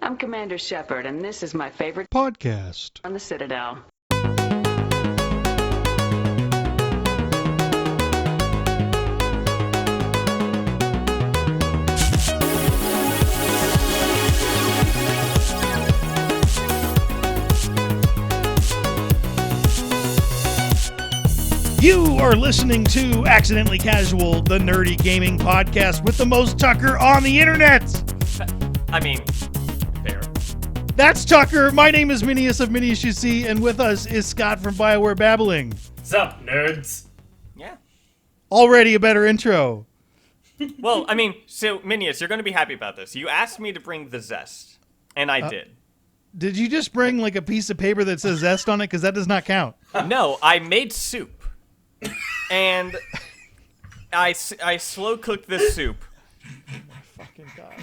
I'm Commander Shepard, and this is my favorite podcast on the Citadel. You are listening to Accidentally Casual, the nerdy gaming podcast with the most Tucker on the internet. I mean, fair. That's Tucker. My name is Minius of Minius GC, and with us is Scott from BioWare Babbling. What's up, nerds? Yeah. Already a better intro. Well, I mean, so, Minius, you're going to be happy about this. You asked me to bring the zest, and I did. Did you just bring like a piece of paper that says zest on it? Because that does not count. No, I made soup. And I slow cooked this soup. Fucking God.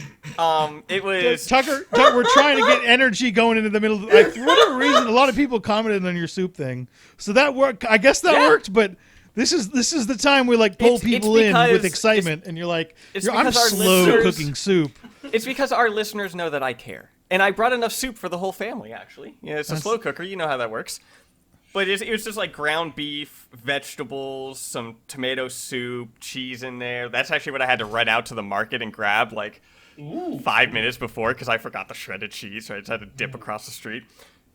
It was... Tucker, we're trying to get energy going into the middle. Like, for whatever reason, a lot of people commented on your soup thing. So that worked. I guess that worked, but this is the time we like pull people in with excitement, and you're like, I'm slow cooking soup. It's because our listeners know that I care. And I brought enough soup for the whole family, actually. Yeah, it's a slow cooker. You know how that works. But it was just like ground beef, vegetables, some tomato soup, cheese in there. That's actually what I had to run out to the market and grab like 5 minutes before because I forgot the shredded cheese, so I just had to dip across the street.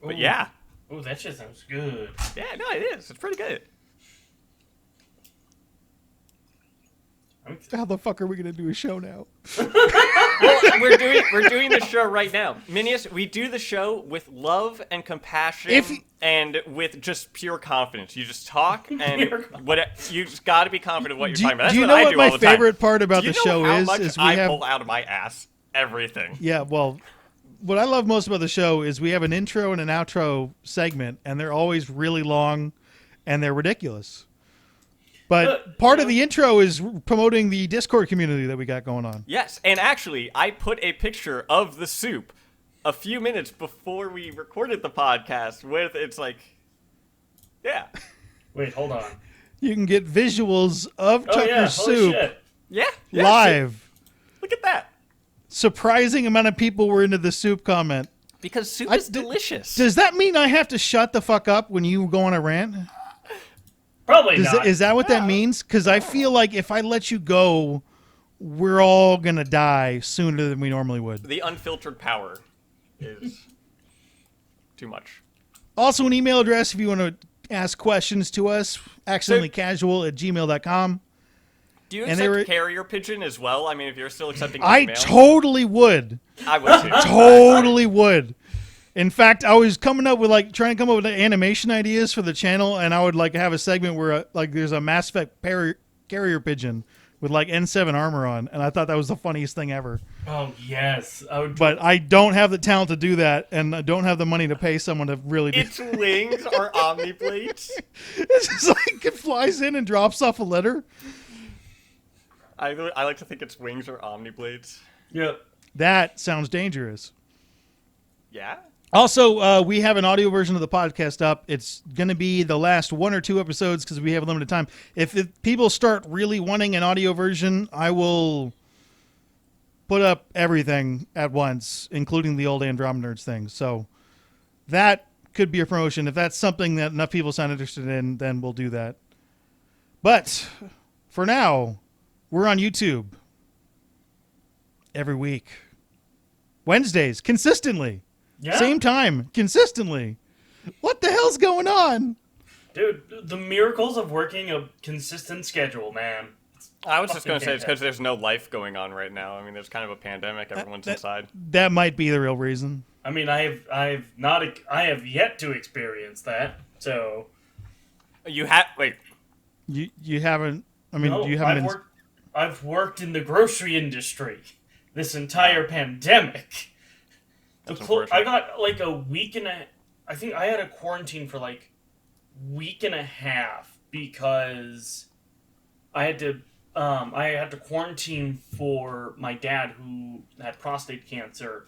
But yeah. Oh, that shit sounds good. Yeah, no, it is. It's pretty good. How the fuck are we gonna do a show now? Well, we're doing the show right now. Minius, we do the show with love and compassion and with just pure confidence. You just talk and you just got to be confident what you're talking about. That's do you what know I what do my all the time. favorite part about the show how is? Much is we I have pull out of my ass everything. Yeah, well, what I love most about the show is we have an intro and an outro segment, and they're always really long, and they're ridiculous. But part of the intro is promoting the Discord community that we got going on. Yes, and actually, I put a picture of the soup a few minutes before we recorded the podcast with, it's like, yeah. Wait, hold on. You can get visuals of Tucker's soup Yeah, live. Look at that. Surprising amount of people were into the soup comment. Because soup is delicious. Does that mean I have to shut the fuck up when you go on a rant? Probably not. Is that what that means? Because I feel like if I let you go, we're all going to die sooner than we normally would. The unfiltered power is too much. Also, an email address if you want to ask questions to us, accidentallycasual@gmail.com. Do you accept carrier pigeon as well? I mean, if you're still accepting I email. Totally would. I would too. Totally would. In fact, I was trying to come up with animation ideas for the channel, and I would like have a segment where like there's a Mass Effect carrier pigeon with like N7 armor on, and I thought that was the funniest thing ever. Oh yes, But I don't have the talent to do that, and I don't have the money to pay someone to really do. Its wings are omniblades. It's just like it flies in and drops off a letter. I like to think its wings are omniblades. Yep. That sounds dangerous. Yeah. Also, we have an audio version of the podcast up. It's going to be the last 1 or 2 episodes because we have a limited time. If people start really wanting an audio version, I will put up everything at once, including the old Andromeda Nerds thing. So that could be a promotion. If that's something that enough people sound interested in, then we'll do that. But for now, we're on YouTube every week. Wednesdays, consistently. Yeah. Same time, consistently. What the hell's going on? Dude, the miracles of working a consistent schedule, man. I was just going to say it's because there's no life going on right now. I mean, there's kind of a pandemic. Everyone's inside. That might be the real reason. I mean, I have yet to experience that. So You have wait. You haven't. I mean, no, you haven't. I've worked in the grocery industry this entire pandemic. I got like a week and I think I had a quarantine for like week and a half because I had to quarantine for my dad who had prostate cancer,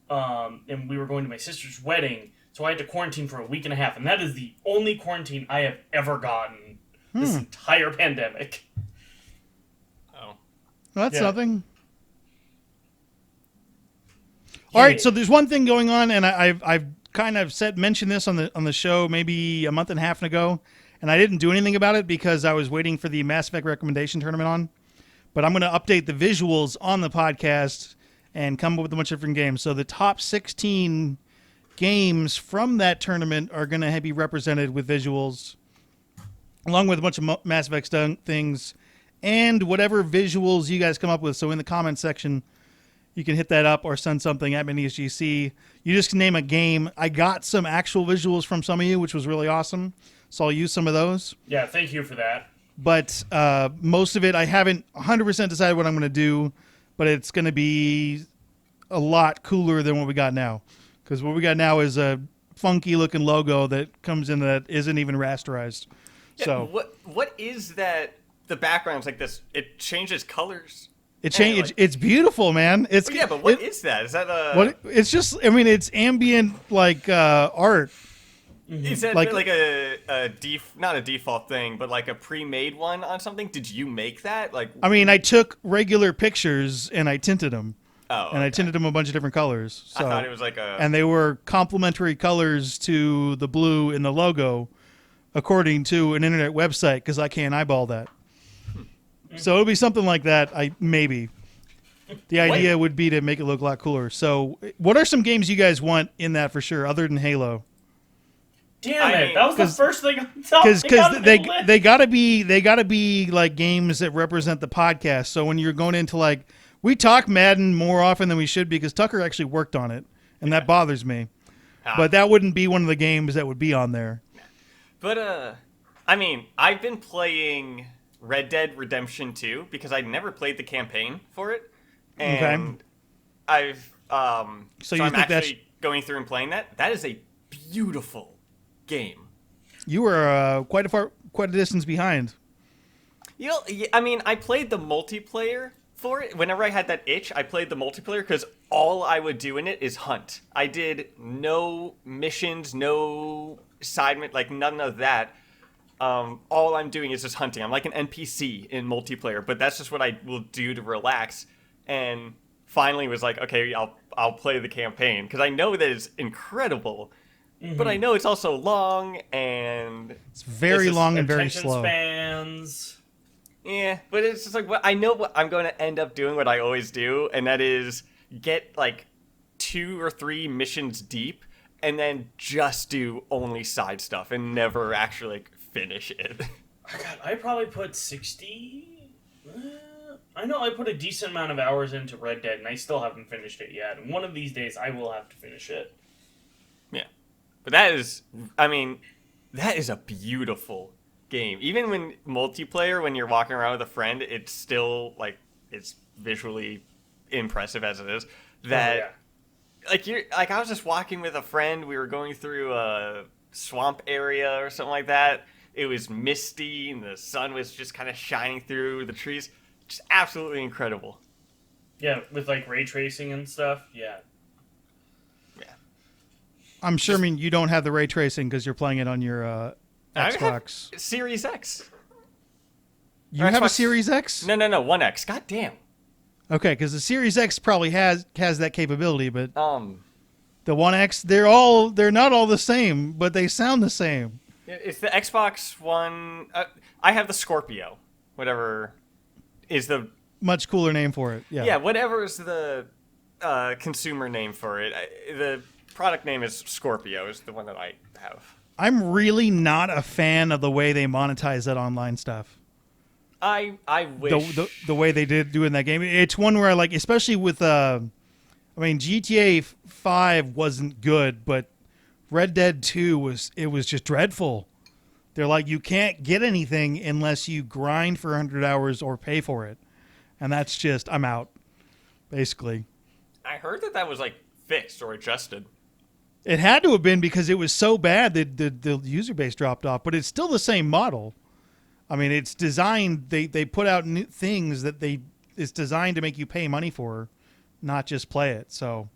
and we were going to my sister's wedding, so I had to quarantine for a week and a half, and that is the only quarantine I have ever gotten this entire pandemic. Oh, Well, that's something. All right, so there's one thing going on, and I've kind of mentioned this on the show maybe a month and a half ago, and I didn't do anything about it because I was waiting for the Mass Effect recommendation tournament on. But I'm going to update the visuals on the podcast and come up with a bunch of different games. So the top 16 games from that tournament are going to be represented with visuals, along with a bunch of Mass Effect things, and whatever visuals you guys come up with. So in the comments section, you can hit that up or send something at Minius GC. You just name a game. I got some actual visuals from some of you, which was really awesome. So I'll use some of those. Yeah, thank you for that. But most of it, I haven't 100% decided what I'm going to do, but it's going to be a lot cooler than what we got now. Because what we got now is a funky-looking logo that comes in that isn't even rasterized. Yeah, so what is that? The background's like this. It changes colors. It changed. It's beautiful, man. It's yeah, but what is that? Is that a? What? It's just. I mean, it's ambient like art. Is that like not a default thing, but like a pre-made one on something? Did you make that? Like, I mean, I took regular pictures and I tinted them. Oh, and I tinted them a bunch of different colors. So, I thought it was like a. And they were complementary colors to the blue in the logo, according to an internet website, because I can't eyeball that. So it'll be something like that. Maybe. The idea would be to make it look a lot cooler. So, what are some games you guys want in that for sure, other than Halo? Damn it! That was the first thing I thought. Because they gotta be like games that represent the podcast. So when you're going into like, we talk Madden more often than we should because Tucker actually worked on it, and that bothers me. But that wouldn't be one of the games that would be on there. But I mean, I've been playing Red Dead Redemption 2 because I'd never played the campaign for it, and I've so I'm actually going through and playing that. That is a beautiful game. You were quite a distance behind. You know, I mean, I played the multiplayer for it. Whenever I had that itch, I played the multiplayer because all I would do in it is hunt. I did no missions, no side, like none of that. All I'm doing is just hunting. I'm like an NPC in multiplayer, but that's just what I will do to relax. And finally was like, okay, I'll play the campaign because I know that it's incredible, but I know it's also long and it's very long and very slow. Spans. Yeah, but it's just like I know what I'm going to end up doing. What I always do, and that is get like 2 or 3 missions deep, and then just do only side stuff and never actually like finish it. God, I probably put 60. I know I put a decent amount of hours into Red Dead, and I still haven't finished it yet. And one of these days, I will have to finish it. Yeah, but that is a beautiful game. Even when multiplayer, when you're walking around with a friend, it's still like it's visually impressive as it is. That like I was just walking with a friend. We were going through a swamp area or something like that. It was misty and the sun was just kind of shining through the trees. Just absolutely incredible. Yeah, with like ray tracing and stuff. Yeah. Yeah. I'm sure. I mean, you don't have the ray tracing because you're playing it on your Xbox Series X. You have a Series X? No, One X. God damn. Okay, because the Series X probably has that capability, but the One X, they're not all the same, but they sound the same. It's the Xbox One. I have the Scorpio, whatever is the much cooler name for it. Yeah. Yeah, whatever is the consumer name for it. The product name is Scorpio. Is the one that I have. I'm really not a fan of the way they monetize that online stuff. I wish the way they did do in that game. It's one where I like, especially with I mean, GTA 5 wasn't good, but Red Dead 2 was just dreadful. They're like, you can't get anything unless you grind for 100 hours or pay for it. And that's just, I'm out, basically. I heard that was like fixed or adjusted. It had to have been because it was so bad that the user base dropped off, but it's still the same model. I mean, it's designed, they put out new things that it's designed to make you pay money for, not just play it. So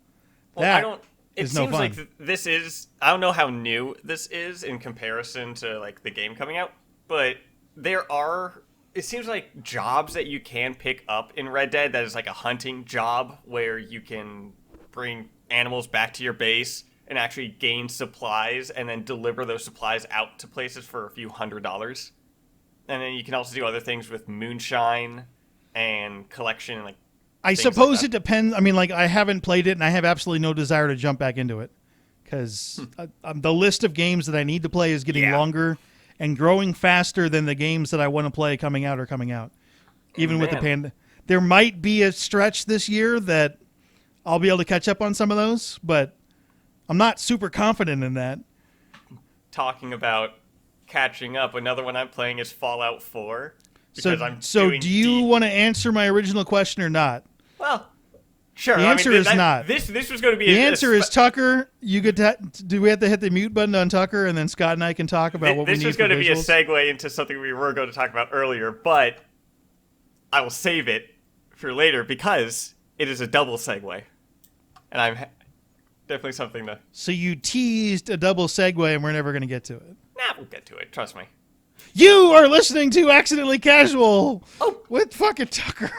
it seems like this is, I don't know how new this is in comparison to like the game coming out, but it seems like jobs that you can pick up in Red Dead that is like a hunting job where you can bring animals back to your base and actually gain supplies and then deliver those supplies out to places for a few $100s. And then you can also do other things with moonshine and collection and I suppose it depends. I mean, I haven't played it, and I have absolutely no desire to jump back into it because the list of games that I need to play is getting longer and growing faster than the games that I want to play coming out are coming out. Even with the pandemic, there might be a stretch this year that I'll be able to catch up on some of those, but I'm not super confident in that. Talking about catching up, another one I'm playing is Fallout 4. So do you want to answer my original question or not? Well, sure. The answer is not. This was going to be the answer is Tucker. You could do we have to hit the mute button on Tucker, and then Scott and I can talk about what we need. This was going to be a segue into something we were going to talk about earlier, but I will save it for later because it is a double segue, and I'm definitely something to. So you teased a double segue, and we're never going to get to it. Nah, we'll get to it. Trust me. You are listening to Accidentally Casual with fucking Tucker.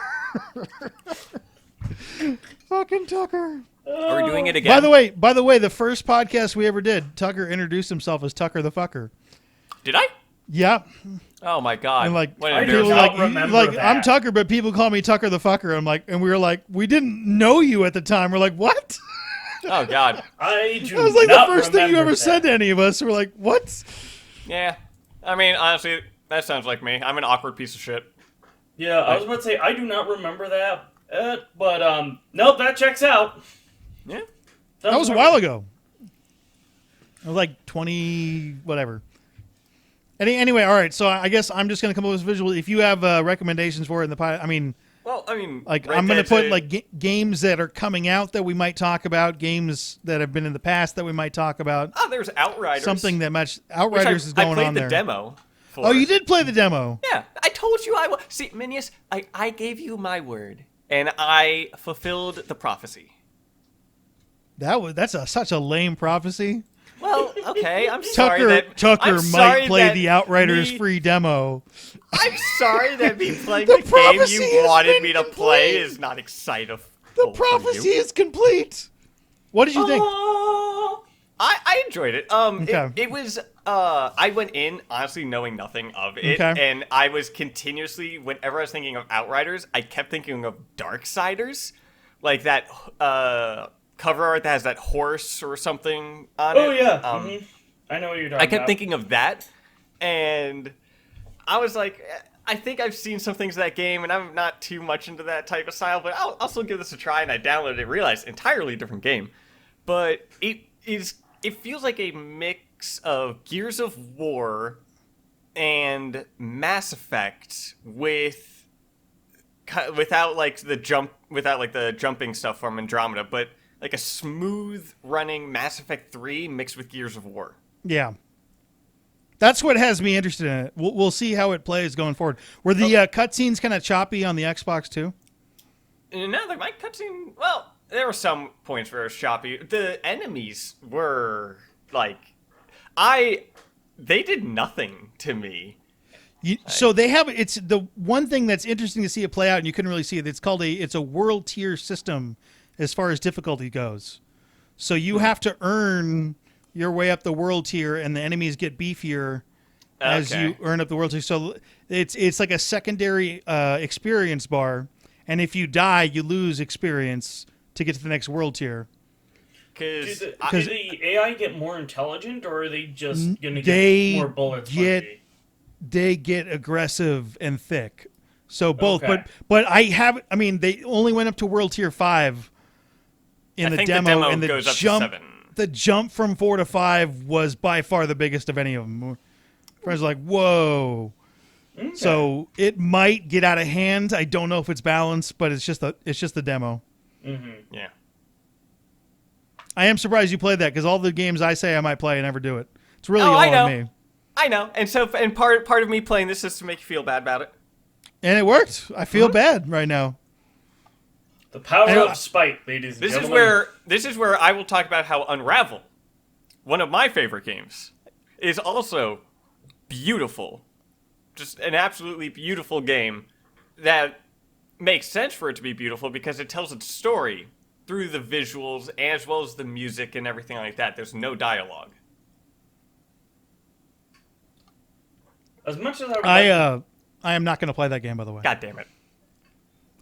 Fucking Tucker. Are we doing it again? By the way, the first podcast we ever did, Tucker introduced himself as Tucker the Fucker. Did I? Yeah. Oh my god. And I do not remember that. I'm Tucker, but people call me Tucker the Fucker. And we were like, we didn't know you at the time. We're like, what? Oh god. That was like the first thing you ever said to any of us. We're like, what? Yeah. I mean, honestly, that sounds like me. I'm an awkward piece of shit. Yeah, I was about to say, I do not remember that. But nope, that checks out. Yeah. That was a while ago. It was like 20, whatever. Anyway, all right. So I guess I'm just going to come up with visual. If you have recommendations for it in the pilot, I'm going to put games that are coming out that we might talk about, games that have been in the past that we might talk about. Oh, there's Outriders. Something that Outriders is going on there. I played the demo. Oh, you did play the demo. Yeah, I told you I would. See, Minius, I gave you my word, and I fulfilled the prophecy. That's such a lame prophecy. Well, okay, I'm sorry Tucker might play the Outriders free demo. I'm sorry that me playing the game you wanted me to play is not exciting. The prophecy is complete. What did you think? I enjoyed it. Okay. It was. I went in honestly knowing nothing of it, and I was continuously, whenever I was thinking of Outriders, I kept thinking of Darksiders, like that cover art that has that horse or something on it. Oh yeah, I know what you're talking about. I kept thinking of that, and I was like, I think I've seen some things of that game, and I'm not too much into that type of style, but I'll still give this a try. And I downloaded it, realized entirely different game, but it feels like a mix of Gears of War and Mass Effect without the jumping stuff from Andromeda, but like a smooth running Mass Effect 3 mixed with Gears of War. Yeah. That's what has me interested in it. We'll see how it plays going forward. Were the cutscenes kind of choppy on the Xbox too? No, my cutscene, well, there were some points where it was choppy. The enemies were they did nothing to me. So they have, it's the one thing that's interesting to see it play out, and you couldn't really see it. It's a world tier system as far as difficulty goes. So you have to earn your way up the world tier, and the enemies get beefier as you earn up the world tier. So it's like a secondary experience bar, and if you die, you lose experience to get to the next world tier. Do the AI get more intelligent, or are they just going to get more bullets? They get aggressive and thick. So both, but they only went up to world tier 5 in the demo, and goes up to 7. The jump from 4 to 5 was by far the biggest of any of them. Friends were like, whoa. Okay. So it might get out of hand. I don't know if it's balanced, but it's just the demo. Mm-hmm. Yeah. I am surprised you played that, because all the games I say I might play, I never do it. It's really all on me. I know. And part of me playing this is to make you feel bad about it. And it worked. I feel bad right now. The power of spite, ladies and gentlemen. This is where I will talk about how Unravel, one of my favorite games, is also beautiful. Just an absolutely beautiful game that makes sense for it to be beautiful because it tells its story through the visuals as well as the music and everything like that. There's no dialogue. As much as I would I am not going to play that game, by the way. God damn it.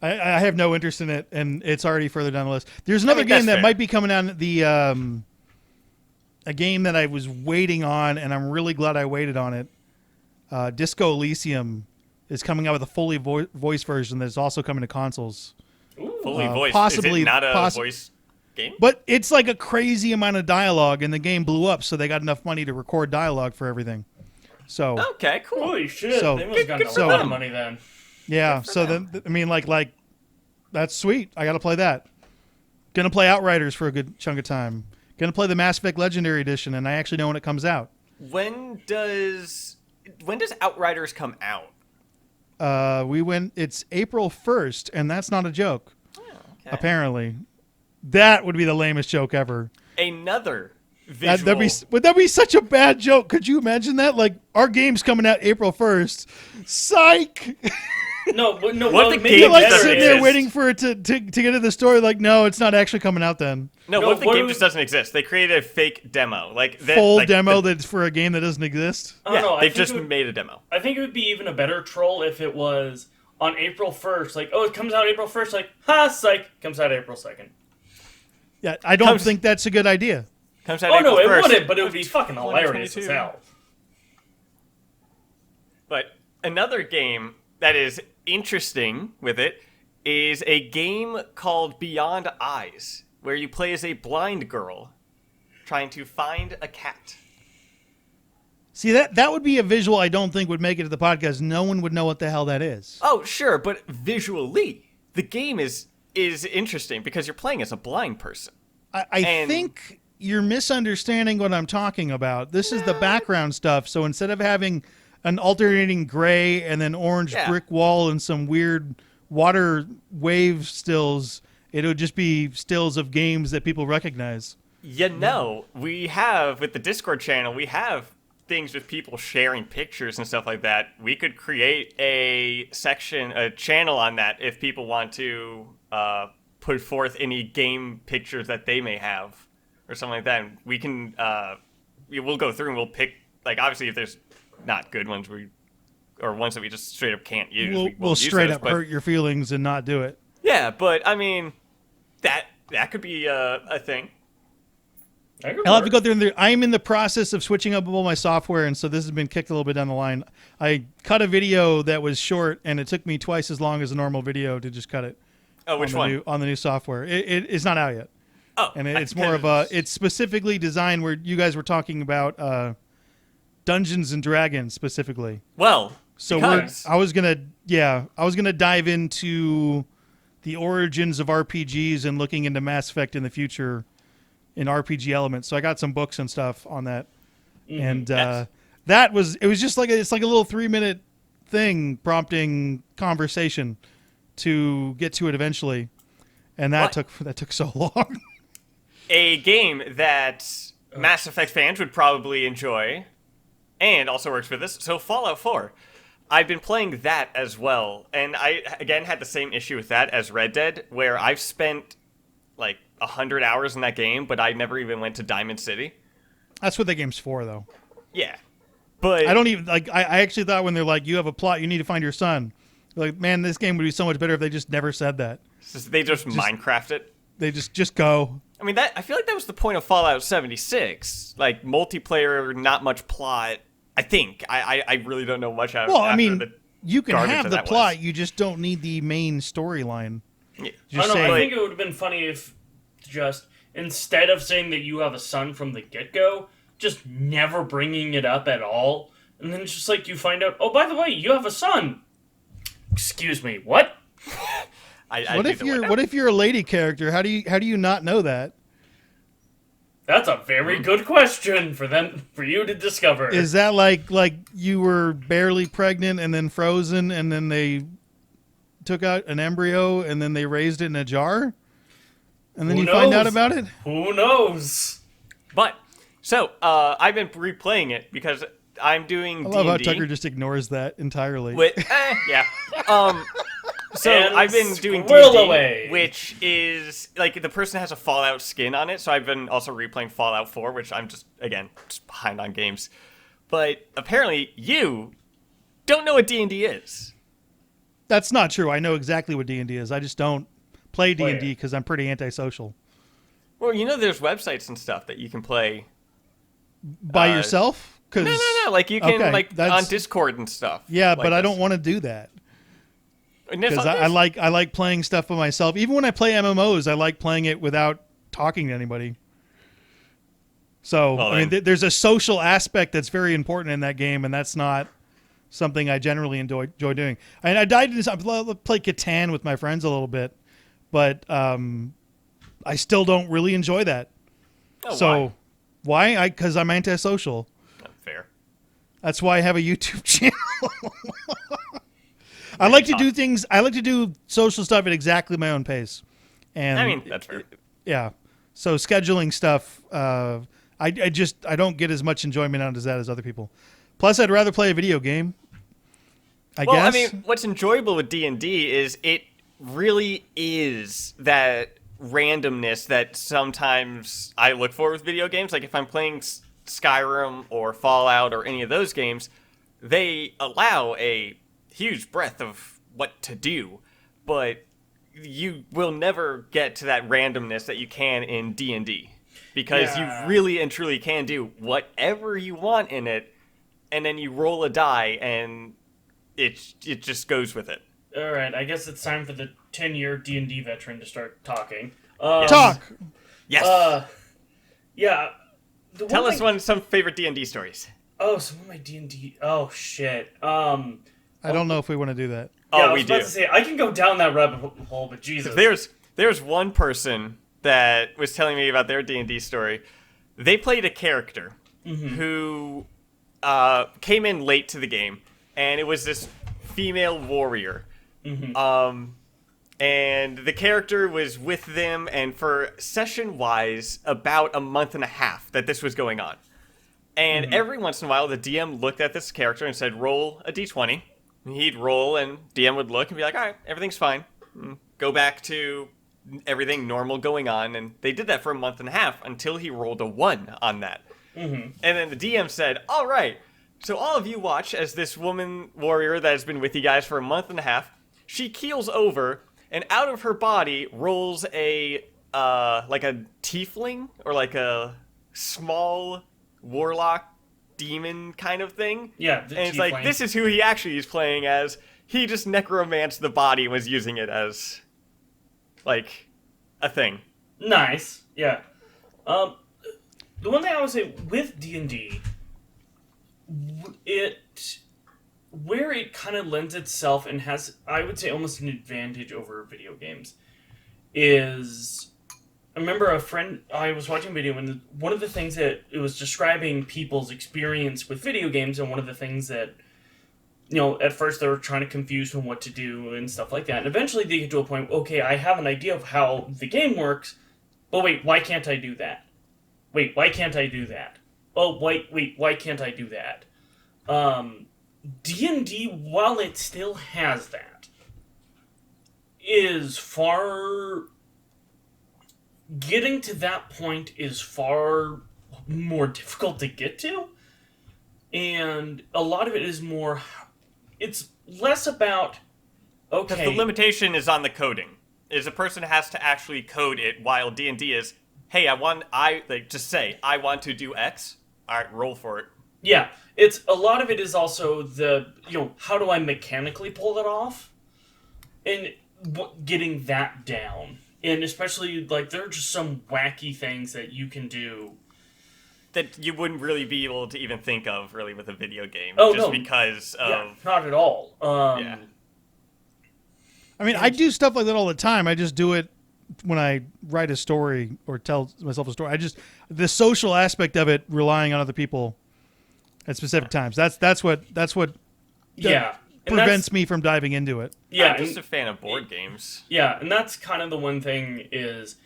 I have no interest in it, and it's already further down the list. There's another game that might be coming out, a game that I was waiting on, and I'm really glad I waited on it. Disco Elysium is coming out with a fully voice version that's also coming to consoles. Ooh. Fully voiced. Possibly Is it not a voice game? But it's like a crazy amount of dialogue, and the game blew up, so they got enough money to record dialogue for everything. So Okay, cool. Holy shit! So- They must have gotten good a for lot of them. money then. yeah, so then I mean, like that's sweet. I got to play that. Gonna play Outriders for a good chunk of time. Gonna play the Mass Effect Legendary Edition, and I actually know when it comes out. When does Outriders come out? It's April 1st, and that's not a joke. Oh, okay. Apparently, that would be the lamest joke ever. Another visual. Would that be such a bad joke? Could you imagine that? Like, our game's coming out April 1st. Psych! No, but no. What Well, if the maybe game You're like better sitting is- there waiting for it to get into the story. Like, no, it's not actually coming out then. No, No, what if the what game do just we- doesn't exist? They created a fake demo, Full demo that's for a game that doesn't exist. I don't know. I they've think just it would- made a demo. I think it would be even a better troll if it was on April 1st. Like, oh, it comes out April 1st. Like, ha, psych. Comes out April 2nd. Yeah, I don't think that's a good idea. Comes out Oh, April no, it 1st. wouldn't, but it would be fucking hilarious 2022. as hell. But another game that is interesting with it is a game called Beyond Eyes, where you play as a blind girl trying to find a cat. See, that would be a visual I don't think would make it to the podcast. No one would know what the hell that is. Oh, sure, but visually, the game is interesting because you're playing as a blind person. I And- think you're misunderstanding what I'm talking about. This is the background stuff. So instead of having an alternating gray and then orange Yeah. brick wall and some weird water wave stills, it would just be stills of games that people recognize. You know, we have, with the Discord channel, we have things with people sharing pictures and stuff like that. We could create a channel on that if people want to put forth any game pictures that they may have or something like that. And we can, we'll go through and we'll pick, like, obviously if there's not good ones, or ones that we just straight up can't use. We'll won't use straight those, up but- hurt your feelings and not do it. Yeah, but I mean, that could be a thing. I'll have to go through and I'm in the process of switching up all my software, and so this has been kicked a little bit down the line. I cut a video that was short, and it took me twice as long as a normal video to just cut it. Oh, which one? On the new software. It's not out yet. Oh, And it's more of a, it's specifically designed where you guys were talking about Dungeons and Dragons specifically. Well, So because- I was gonna dive into the origins of RPGs and looking into Mass Effect in the future in RPG elements. So I got some books and stuff on that, and Yes. it was just like it's like a little 3-minute thing prompting conversation to get to it eventually, and that took so long. a game that Mass Effect fans would probably enjoy, and also works for this. So Fallout 4. I've been playing that as well, and I, again, had the same issue with that as Red Dead, where I've spent, like, 100 hours in that game, but I never even went to Diamond City. That's what the game's for, though. Yeah. But I don't even, like, I actually thought when they're like, you have a plot, you need to find your son. Like, man, this game would be so much better if they just never said that. they just Minecraft it. They just go. I mean, I feel like that was the point of Fallout 76. Like, multiplayer, not much plot. I think. I really don't know much out Well, I after mean, the you can garbage have that the that plot, was. you just don't need the main storyline. Yeah. Just I don't know. I say, think it would have been funny if just instead of saying that you have a son from the get-go, just never bringing it up at all, and then it's just like you find out, oh, by the way, you have a son. Excuse me, what? what if you're a lady character? How do you not know that? That's a very good question for you to discover. Is that like you were barely pregnant and then frozen and then they took out an embryo and then they raised it in a jar? And then Who you find out knows? about it? Who knows? But, so, I've been replaying it because I'm doing I love how D&D. Tucker just ignores that entirely. Yeah. So And I've been doing squirrel D&D, away. which is like the person has a Fallout skin on it. So I've been also replaying Fallout 4, which I'm just behind on games. But apparently you don't know what D&D is. That's not true. I know exactly what D&D is. I just don't play Play D&D it. because I'm pretty antisocial. Well, there's websites and stuff that you can play By yourself? 'Cause, No. Like you can okay, on Discord and stuff. Yeah, like but I this. don't want to do that. And it's Because like I like playing stuff by myself. Even when I play MMOs, I like playing it without talking to anybody. So, Well, I mean, then- there's a social aspect that's very important in that game, and that's not something I generally enjoy doing. I played Catan with my friends a little bit, but I still don't really enjoy that. Oh, So, why? Because I'm antisocial. Not fair. That's why I have a YouTube channel. I like to do things. I like to do social stuff at exactly my own pace. And I mean, that's fair. yeah. So scheduling stuff, I don't get as much enjoyment out of that as other people. Plus, I'd rather play a video game. I Well, guess. I mean, what's enjoyable with D&D is it really is that randomness that sometimes I look for with video games. Like if I'm playing Skyrim or Fallout or any of those games, they allow a huge breadth of what to do, but you will never get to that randomness that you can in D&D because Yeah. you really and truly can do whatever you want in it, and then you roll a die and it just goes with it. All right, I guess it's time for the 10-year D&D veteran to start talking. Talk. Yes. Yeah. the Tell one us thing- some favorite D&D stories. Oh, some of my D&D. Oh shit. I don't know if we want to do that. Yeah, Oh, I was we about do. to say I can go down that rabbit hole, but Jesus. There's one person that was telling me about their D&D story. They played a character who came in late to the game, and it was this female warrior. And the character was with them, and for session-wise, about a month and a half that this was going on. And every once in a while, the DM looked at this character and said, roll a d20. And he'd roll, and DM would look and be like, all right, everything's fine. Go back to everything normal going on. And they did that for a month and a half until he rolled a 1 on that. And then the DM said, all right, so all of you watch as this woman warrior that has been with you guys for a month and a half, she keels over, and out of her body rolls a, like a tiefling, or like a small warlock demon kind of thing. Yeah, the and it's tiefling. like, this is who he actually is playing as. He just necromanced the body and was using it as, like, a thing. Nice. Yeah. The one thing I would say with D&D, where it kind of lends itself and has, I would say, almost an advantage over video games, is I remember a friend, I was watching a video, and one of the things that it was describing people's experience with video games, and one of the things that, at first they were trying to confuse on what to do and stuff like that, and eventually they get to a point, okay, I have an idea of how the game works, but wait, why can't I do that? Wait, why can't I do that? Oh, wait, why can't I do that? D&D, while it still has that, is far... Getting to that point is far more difficult to get to. And a lot of it is more... It's less about... Okay... Because the limitation is on the coding. Is a person has to actually code it, while D&D is, hey, just say, I want to do X. All right, roll for it. Yeah, a lot of it is also the, how do I mechanically pull it off? And getting that down. And especially, there are just some wacky things that you can do. That you wouldn't really be able to even think of, really, with a video game. Oh, just no. because of... Yeah, not at all. Yeah. I mean, I do stuff like that all the time. I just do it when I write a story or tell myself a story. The social aspect of it, relying on other people at specific times. That's what Yeah. And prevents me from diving into it. Yeah, I'm just a fan of board games. Yeah, and that's kind of the one thing is,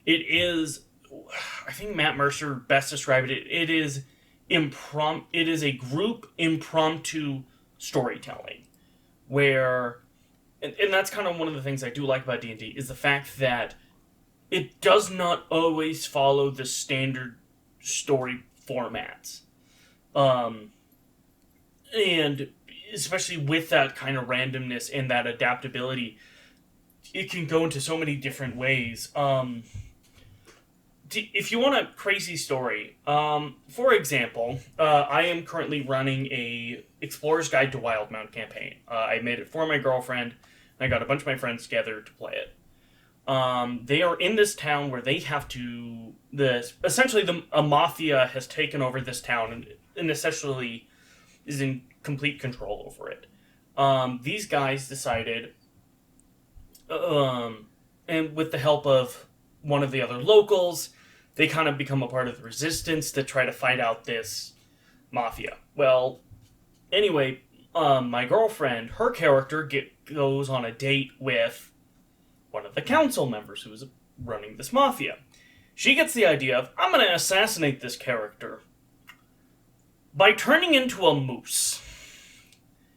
I think Matt Mercer best described it. It is a group impromptu storytelling, where and that's kind of one of the things I do like about D&D, is the fact that it does not always follow the standard story formats. And especially with that kind of randomness and that adaptability, it can go into so many different ways. If you want a crazy story, for example, I am currently running a Explorer's Guide to Wildmount campaign. I made it for my girlfriend, and I got a bunch of my friends together to play it. They are in this town where they have to... Essentially, a mafia has taken over this town and essentially is in complete control over it. These guys decided, and with the help of one of the other locals, they kind of become a part of the resistance to try to fight out this mafia. Well, anyway, my girlfriend, her character goes on a date with one of the council members who's running this mafia. She gets the idea of, I'm going to assassinate this character by turning into a moose.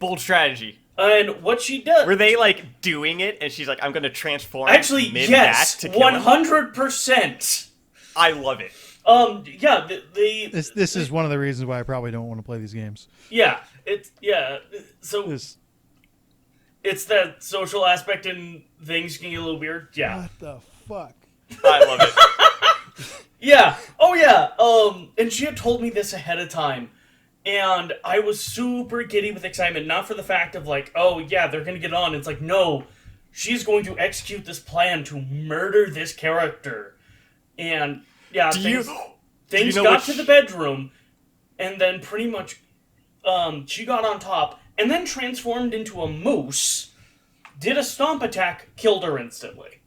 Bold strategy. And what she does... Were they, like, doing it, and she's like, I'm going to transform Actually, yes, to kill him? 100%. I love it. Yeah, This is one of the reasons why I probably don't want to play these games. Yeah, so... It's that social aspect and things can get a little weird. Yeah. What the fuck? I love it. Yeah. Oh, yeah. And she had told me this ahead of time. And I was super giddy with excitement. Not for the fact of like, oh, yeah, they're going to get on. It's like, no, she's going to execute this plan to murder this character. And, yeah, things got to the bedroom. And then pretty much she got on top. And then transformed into a moose, did a stomp attack, killed her instantly.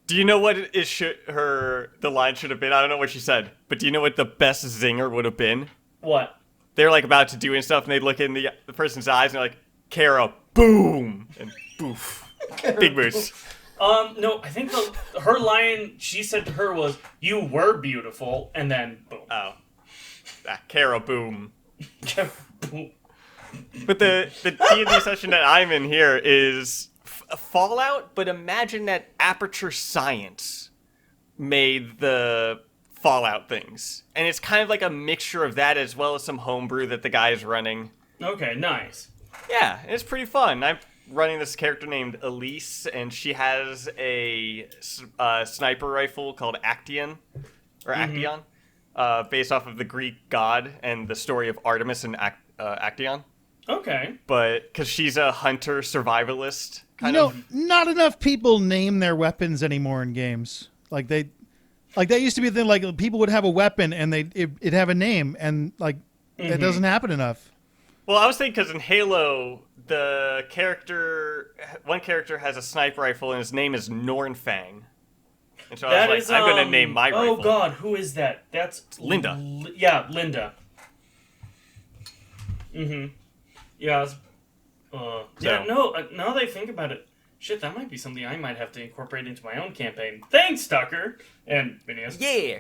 Do you know what the line should have been? I don't know what she said, but do you know what the best zinger would have been? What? They're like about to do and stuff, and they'd look in the person's eyes, and they're like, Kara, boom, and boof, big moose. No, I think her line she said to her was, "You were beautiful," and then boom. Oh, Kara, boom. But the D&D session that I'm in here is Fallout, but imagine that Aperture Science made the Fallout things. And it's kind of like a mixture of that as well as some homebrew that the guy is running. Okay, nice. Yeah, it's pretty fun. I'm running this character named Elise, and she has a sniper rifle called Actaeon, based off of the Greek god and the story of Artemis and Actaeon. Okay. But because she's a hunter survivalist, not enough people name their weapons anymore in games. Like that used to be a thing. Like people would have a weapon and it'd have a name, and like it doesn't happen enough. Well, I was thinking because in Halo, one character has a sniper rifle and his name is Nornfang. And so I was like, I'm going to name my rifle. Oh, God, who is that? That's... Linda. Linda. Mm-hmm. Yeah, now that I think about it, shit, that might be something I might have to incorporate into my own campaign. Thanks, Tucker! And Minius. Yeah!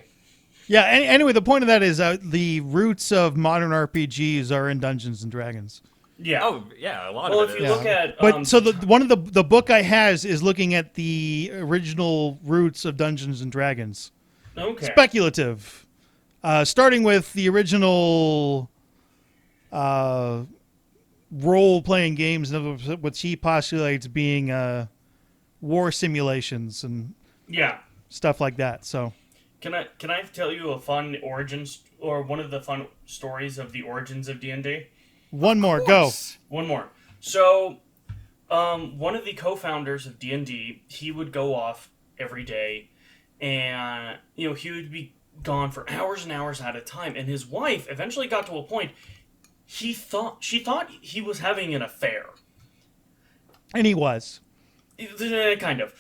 Yeah, anyway, the point of that is the roots of modern RPGs are in Dungeons & Dragons. Yeah. Oh, yeah, a lot of it. Well, if you look at... But so one of the book I has is looking at the original roots of Dungeons & Dragons. Okay. Speculative. Starting with the original role-playing games, what she postulates being war simulations and stuff like that. So, can I tell you a fun origins or one of the fun stories of the origins of D&D? One more, go. One more. So, one of the co-founders of D&D, he would go off every day, and he would be gone for hours and hours at a time. And his wife eventually got to a point. She thought he was having an affair, and he was, kind of.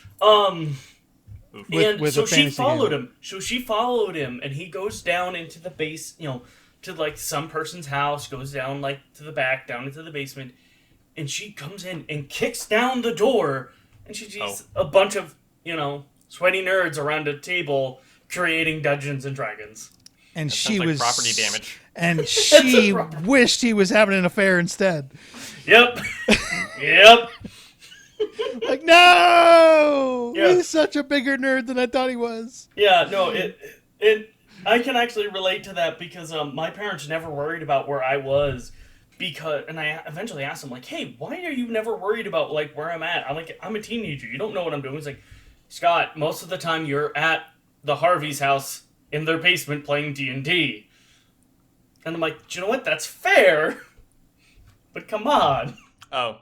With so she followed game. him. So she followed him, and he goes down into the base. To like some person's house, goes down like to the back, down into the basement, and she comes in and kicks down the door, and she sees a bunch of sweaty nerds around a table creating Dungeons and Dragons. And That she sounds like was property damage. And she wished he was having an affair instead. Yep. Yep. Like, no! Yeah. He's such a bigger nerd than I thought he was. Yeah, no, I can actually relate to that because my parents never worried about where I was and I eventually asked them, like, hey, why are you never worried about, like, where I'm at? I'm like, I'm a teenager. You don't know what I'm doing. It's like, Scott, most of the time you're at the Harvey's house in their basement playing D&D. And I'm like, do you know what? That's fair. But come on. Oh.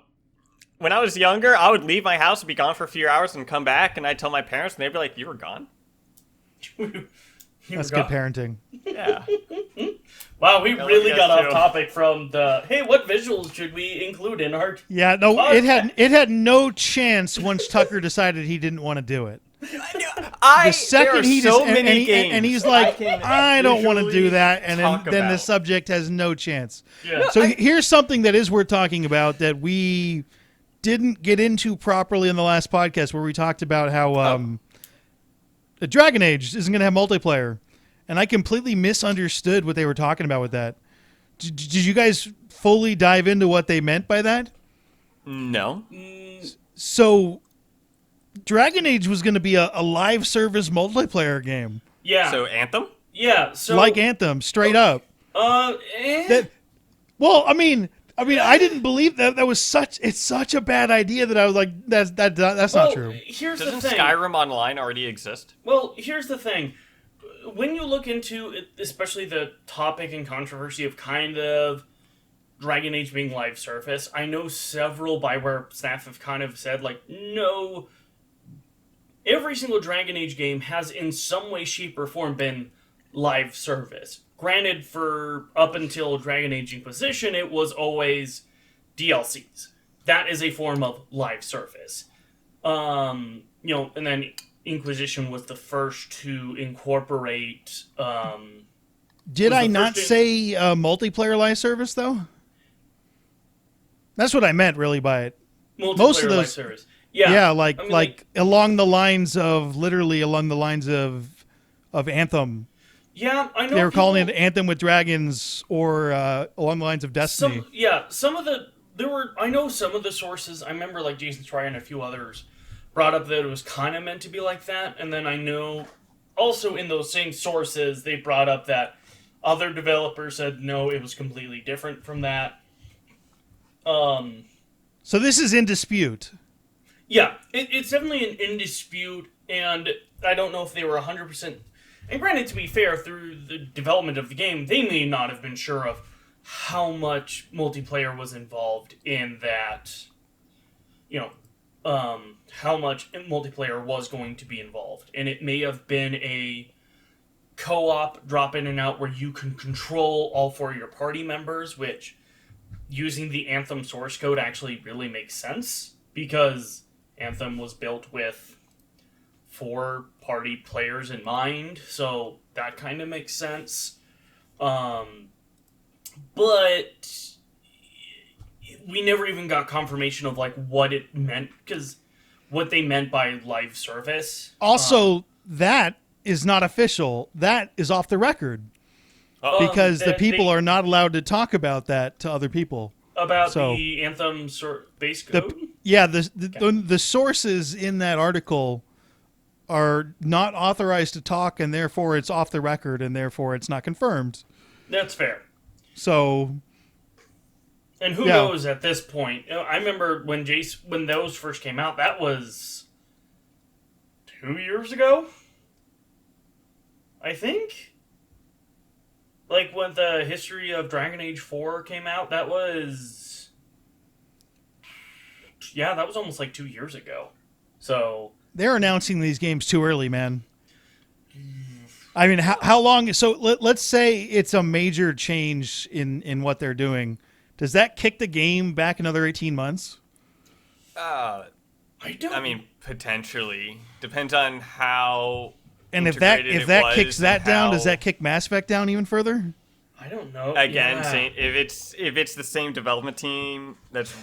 When I was younger, I would leave my house and be gone for a few hours and come back, and I'd tell my parents, and they'd be like, you were gone? That's good parenting. Yeah. Wow, we I really love you got guys off too. tope from the, hey, what visuals should we include in our... Yeah, no, podcast? it had no chance once Tucker decided he didn't want to do it. The second he so just many games and he's like, I don't want to do that, and talk then the about. subject has no chance. Yeah. So here's something that is worth talking about that we didn't get into properly in the last podcast, where we talked about how the Dragon Age isn't going to have multiplayer, and I completely misunderstood what they were talking about with that. Did you guys fully dive into what they meant by that? No. So Dragon Age was going to be a live service multiplayer game. Yeah. So Anthem? Yeah, so... Like Anthem, straight up. Well, I mean, I didn't believe that. That was such a bad idea that I was like, that's not true. Here's Doesn't the thing. Skyrim Online already exist? Well, here's the thing. When you look into it, especially the topic and controversy of kind of Dragon Age being live service, I know several BioWare staff have kind of said, like, no, every single Dragon Age game has in some way, shape, or form been live service. Granted, for up until Dragon Age Inquisition, it was always DLCs. That is a form of live service. And then Inquisition was the first to incorporate. Did I the not first say multiplayer live service though? That's what I meant really by it. Most of multiplayer live those, service. Yeah, yeah, I mean, like along the lines of Anthem. Yeah, I know. They were calling it Anthem with Dragons, or along the lines of Destiny. I know some of the sources. I remember like Jason Schreier and a few others brought up that it was kind of meant to be like that, and then I know also in those same sources they brought up that other developers said no, it was completely different from that. So this is in dispute. Yeah, it's definitely in dispute, and I don't know if they were 100%. And granted, to be fair, through the development of the game, they may not have been sure of how much multiplayer was involved in that. How much multiplayer was going to be involved, and it may have been a co-op drop in and out where you can control all four of your party members, which using the Anthem source code actually really makes sense because Anthem was built with 4 party players in mind, so that kind of makes sense. But we never even got confirmation of like what it meant, because what they meant by live service. Also, that is not official. That is off the record. Because the people are not allowed to talk about that to other people. About the Anthem base code? The sources in that article are not authorized to talk, and therefore it's off the record, and therefore it's not confirmed. That's fair. So... And who knows at this point? I remember when those first came out, that was 2 years ago, I think? Like, when the history of Dragon Age 4 came out, that was... Yeah, that was almost like 2 years ago. So... They're announcing these games too early, man. I mean, how long... So, let's say it's a major change in what they're doing. Does that kick the game back another 18 months? I mean, potentially. Depends on how... And if that kicks that down, does that kick Mass Effect down even further? I don't know. Again, if it's the same development team that's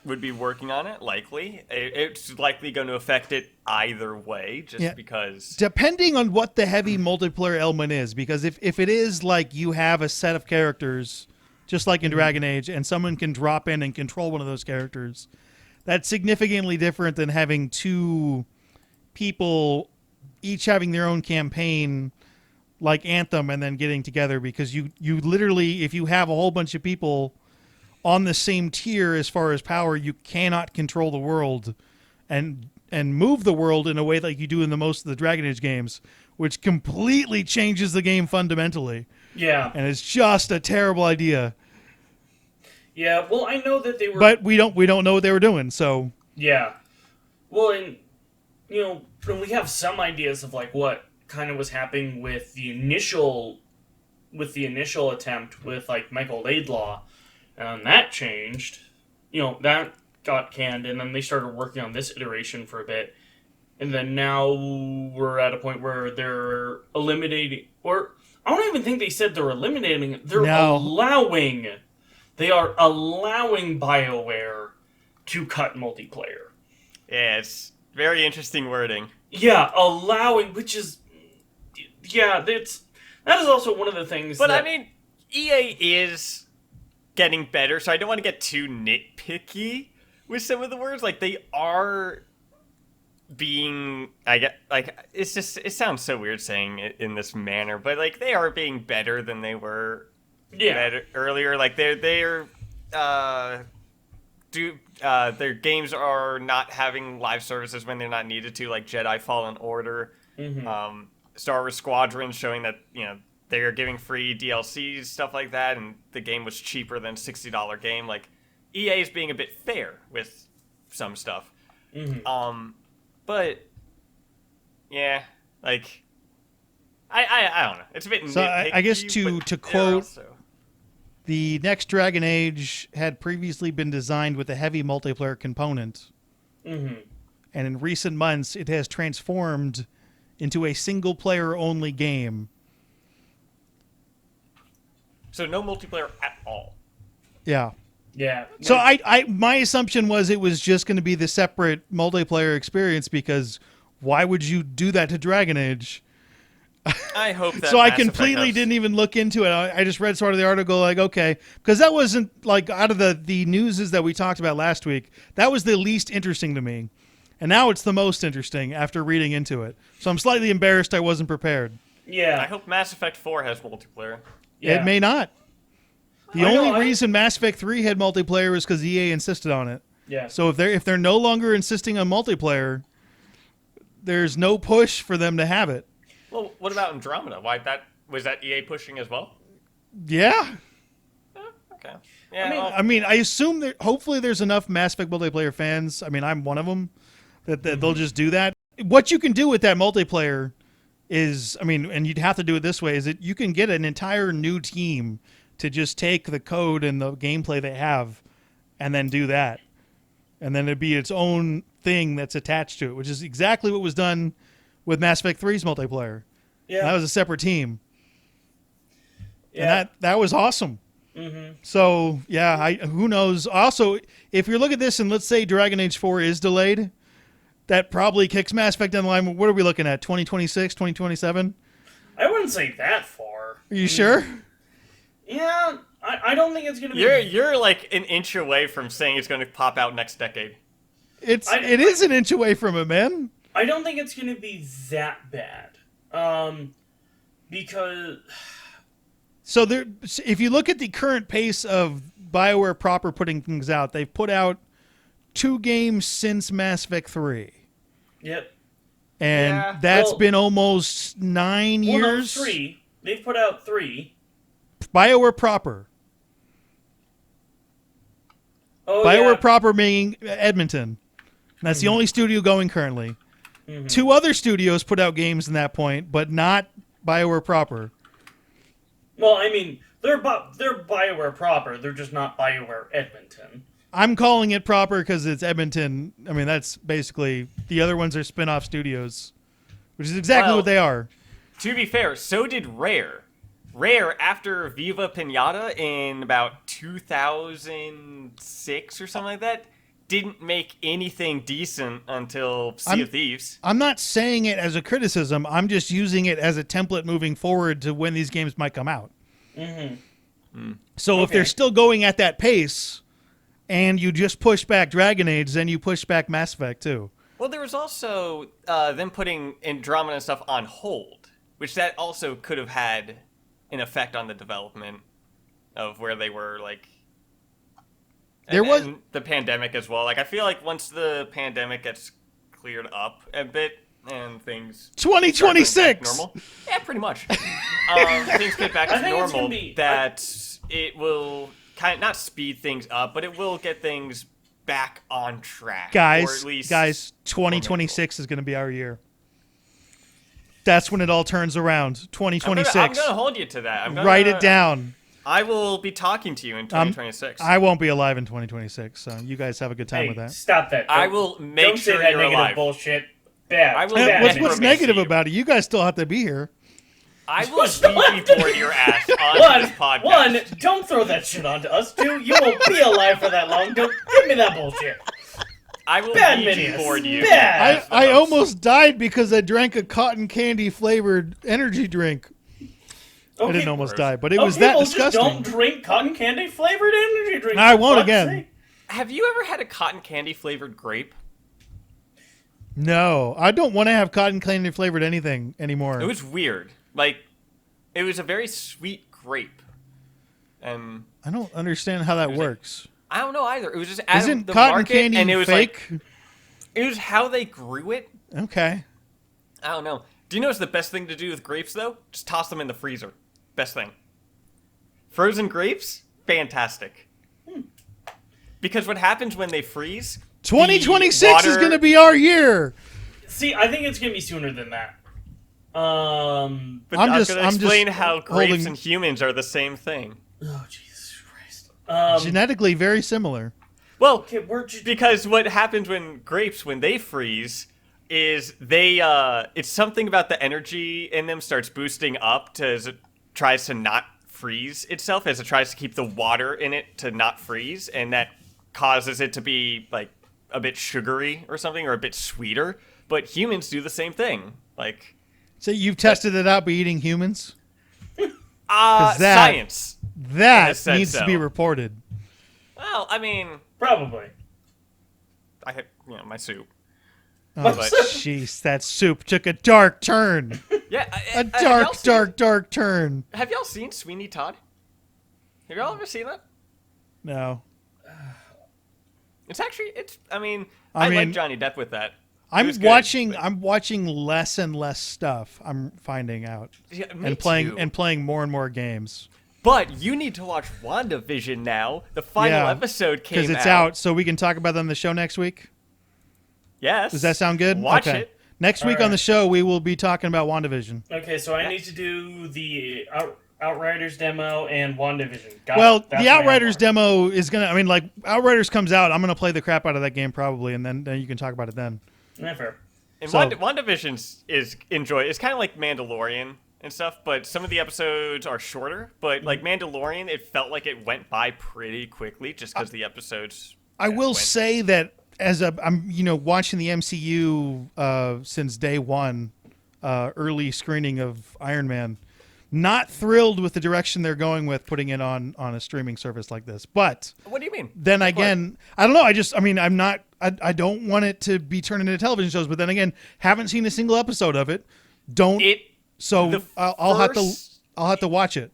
would be working on it, likely. It's likely going to affect it either way, just because... Depending on what the heavy multiplayer element is, because if it is like you have a set of characters, just like in Dragon Age, and someone can drop in and control one of those characters, that's significantly different than having two people each having their own campaign like Anthem and then getting together, because you literally, if you have a whole bunch of people on the same tier as far as power, you cannot control the world and move the world in a way like you do in the most of the Dragon Age games, which completely changes the game fundamentally. Yeah. And it's just a terrible idea. Yeah, well, I know that they were... But we don't know what they were doing, so... Yeah. Well, and, you know, and we have some ideas of, like, what kind of was happening with the initial attempt with, like, Michael Laidlaw. And that changed. You know, that got canned, and then they started working on this iteration for a bit. And then now we're at a point where they're eliminating... Or, I don't even think they said they're eliminating it. They're allowing... They are allowing BioWare to cut multiplayer. Yeah, it's very interesting wording. Yeah, allowing, which is... Yeah, that is also one of the things But, I mean, EA is... getting better, so I don't want to get too nitpicky with some of the words. Like, they are being, I get, like, it's just, it sounds so weird saying it in this manner, but, like, they are being better than they were earlier. Like, their games are not having live services when they're not needed to, like Jedi Fallen Order, Star Wars Squadrons, showing that, you know, they are giving free DLCs, stuff like that, and the game was cheaper than $60 game. Like, EA is being a bit fair with some stuff. But, yeah, like, I don't know. It's a bit So nitpicky, I guess to quote, also... the next Dragon Age had previously been designed with a heavy multiplayer component. And in recent months, it has transformed into a single-player-only game. So no multiplayer at all. Yeah. Yeah. So my assumption was it was just going to be the separate multiplayer experience, because why would you do that to Dragon Age? I hope that. So I completely didn't even look into it. I just read sort of the article, like, okay, because that wasn't, like, out of the newses that we talked about last week, that was the least interesting to me. And now it's the most interesting after reading into it. So I'm slightly embarrassed I wasn't prepared. Yeah. I hope Mass Effect 4 has multiplayer. Yeah. It may not. The only reason Mass Effect 3 had multiplayer was because EA insisted on it. Yeah. So if they're no longer insisting on multiplayer, there's no push for them to have it. Well, what about Andromeda? Was that EA pushing as well? Yeah. Okay. Yeah. I mean, I assume that hopefully there's enough Mass Effect multiplayer fans. I mean, I'm one of them that they'll just do that. What you can do with that multiplayer is, I mean, and you'd have to do it this way, is that you can get an entire new team to just take the code and the gameplay they have and then do that. And then it'd be its own thing that's attached to it, which is exactly what was done with Mass Effect 3's multiplayer. Yeah. And that was a separate team. Yeah. And that was awesome. So, yeah, who knows? Also, if you look at this and let's say Dragon Age 4 is delayed, that probably kicks Mass Effect down the line. What are we looking at, 2026, 2027? I wouldn't say that far. Are you sure? Yeah, I don't think it's going to be... You're like an inch away from saying it's going to pop out next decade. It is an inch away from it, man. I don't think it's going to be that bad. Because... So if you look at the current pace of BioWare proper putting things out, they've put out 2 games since Mass Effect 3. Yep. And that's been almost 9 years. No, 3. They've put out 3. BioWare proper. Oh, BioWare proper meaning Edmonton. And that's the only studio going currently. 2 other studios put out games in that point, but not BioWare proper. Well, I mean, they're BioWare proper. They're just not BioWare Edmonton. I'm calling it proper because it's Edmonton. I mean, that's basically... The other ones are spin-off studios, which is exactly what they are. To be fair, so did Rare. Rare, after Viva Pinata in about 2006 or something like that, didn't make anything decent until Sea of Thieves. I'm not saying it as a criticism. I'm just using it as a template moving forward to when these games might come out. So if they're still going at that pace, and you just push back Dragon Age, then you push back Mass Effect too. Well, there was also them putting Andromeda and stuff on hold, which that also could have had an effect on the development of where they were, like... And the pandemic as well. Like, I feel like once the pandemic gets cleared up a bit and things... 2026! Normal, yeah, pretty much. Things get back to normal, it will kind of not speed things up, but it will get things back on track. Guys, or at least 2026 is going to be our year. That's when it all turns around. 2026. I'm going to hold you to that. Write it down. I will be talking to you in 2026. I won't be alive in 2026, so you guys have a good time with that. Stop that. I will make don't sure say that you're negative alive. bullshit. Bad. I will What's negative about it? You guys still have to be here. I will Ouija board your ass on this podcast. One, don't throw that shit onto us. Two, you won't be alive for that long. Don't give me that bullshit. I will Bad Ouija Minius. board you. Bad. I almost died because I drank a cotton candy flavored energy drink. I didn't almost die, but it was that disgusting. Just don't drink cotton candy flavored energy drinks. I won't again. Have you ever had a cotton candy flavored grape? No, I don't want to have cotton candy flavored anything anymore. It was weird. Like, it was a very sweet grape. And I don't understand how that works. I don't know either. It was just out Isn't of the cotton market, candy and it was fake? like, it was how they grew it. Okay. I don't know. Do you know what's the best thing to do with grapes, though? Just toss them in the freezer. Best thing. Frozen grapes? Fantastic. Because what happens when they freeze... 2026 is going to be our year. See, I think it's going to be sooner than that. But I'm I'm just going to explain just how grapes holding- and humans are the same thing. Oh, Jesus Christ. Genetically very similar. Well, Okay, because what happens when grapes, when they freeze, is they, it's something about the energy in them starts boosting up as it tries to not freeze itself, as it tries to keep the water in it to not freeze, and that causes it to be, like, a bit sugary or something, or a bit sweeter. But humans do the same thing. Like... So you've tested it out by eating humans? Science. That said needs to so. be reported. Well, I mean, Probably. I had, my soup. Oh, But- jeez, that soup took a dark turn. Yeah, A dark turn. Have y'all seen Sweeney Todd? Have y'all ever seen that? No. It's actually, I mean, I I mean, like Johnny Depp with that. It I'm was good, watching. but- I'm watching less and less stuff. I'm finding out Yeah, me and playing too. and playing more and more games But you need to watch WandaVision now. The final episode came out. because it's out, so we can talk about that on the show next week. Yes. Does that sound good? Watch okay. it. Next week on the show, we will be talking about WandaVision. Okay, so I need to do the Outriders demo and WandaVision. Got Well, it. That's the my Outriders homework. demo is gonna. I mean, like Outriders comes out, I'm gonna play the crap out of that game probably, and then you can talk about it then. Yeah, fair. And So- WandaVision is It's kind of like Mandalorian and stuff, but some of the episodes are shorter. But like Mandalorian, it felt like it went by pretty quickly just because the episodes. I will went. say that I'm watching the MCU since day one, early screening of Iron Man. Not thrilled with the direction they're going with putting it on a streaming service like this. But What do you mean? then again, I don't know. I'm not. I don't want it to be turned into television shows. But then again, haven't seen a single episode of it. Don't. So the I'll have first- to watch it.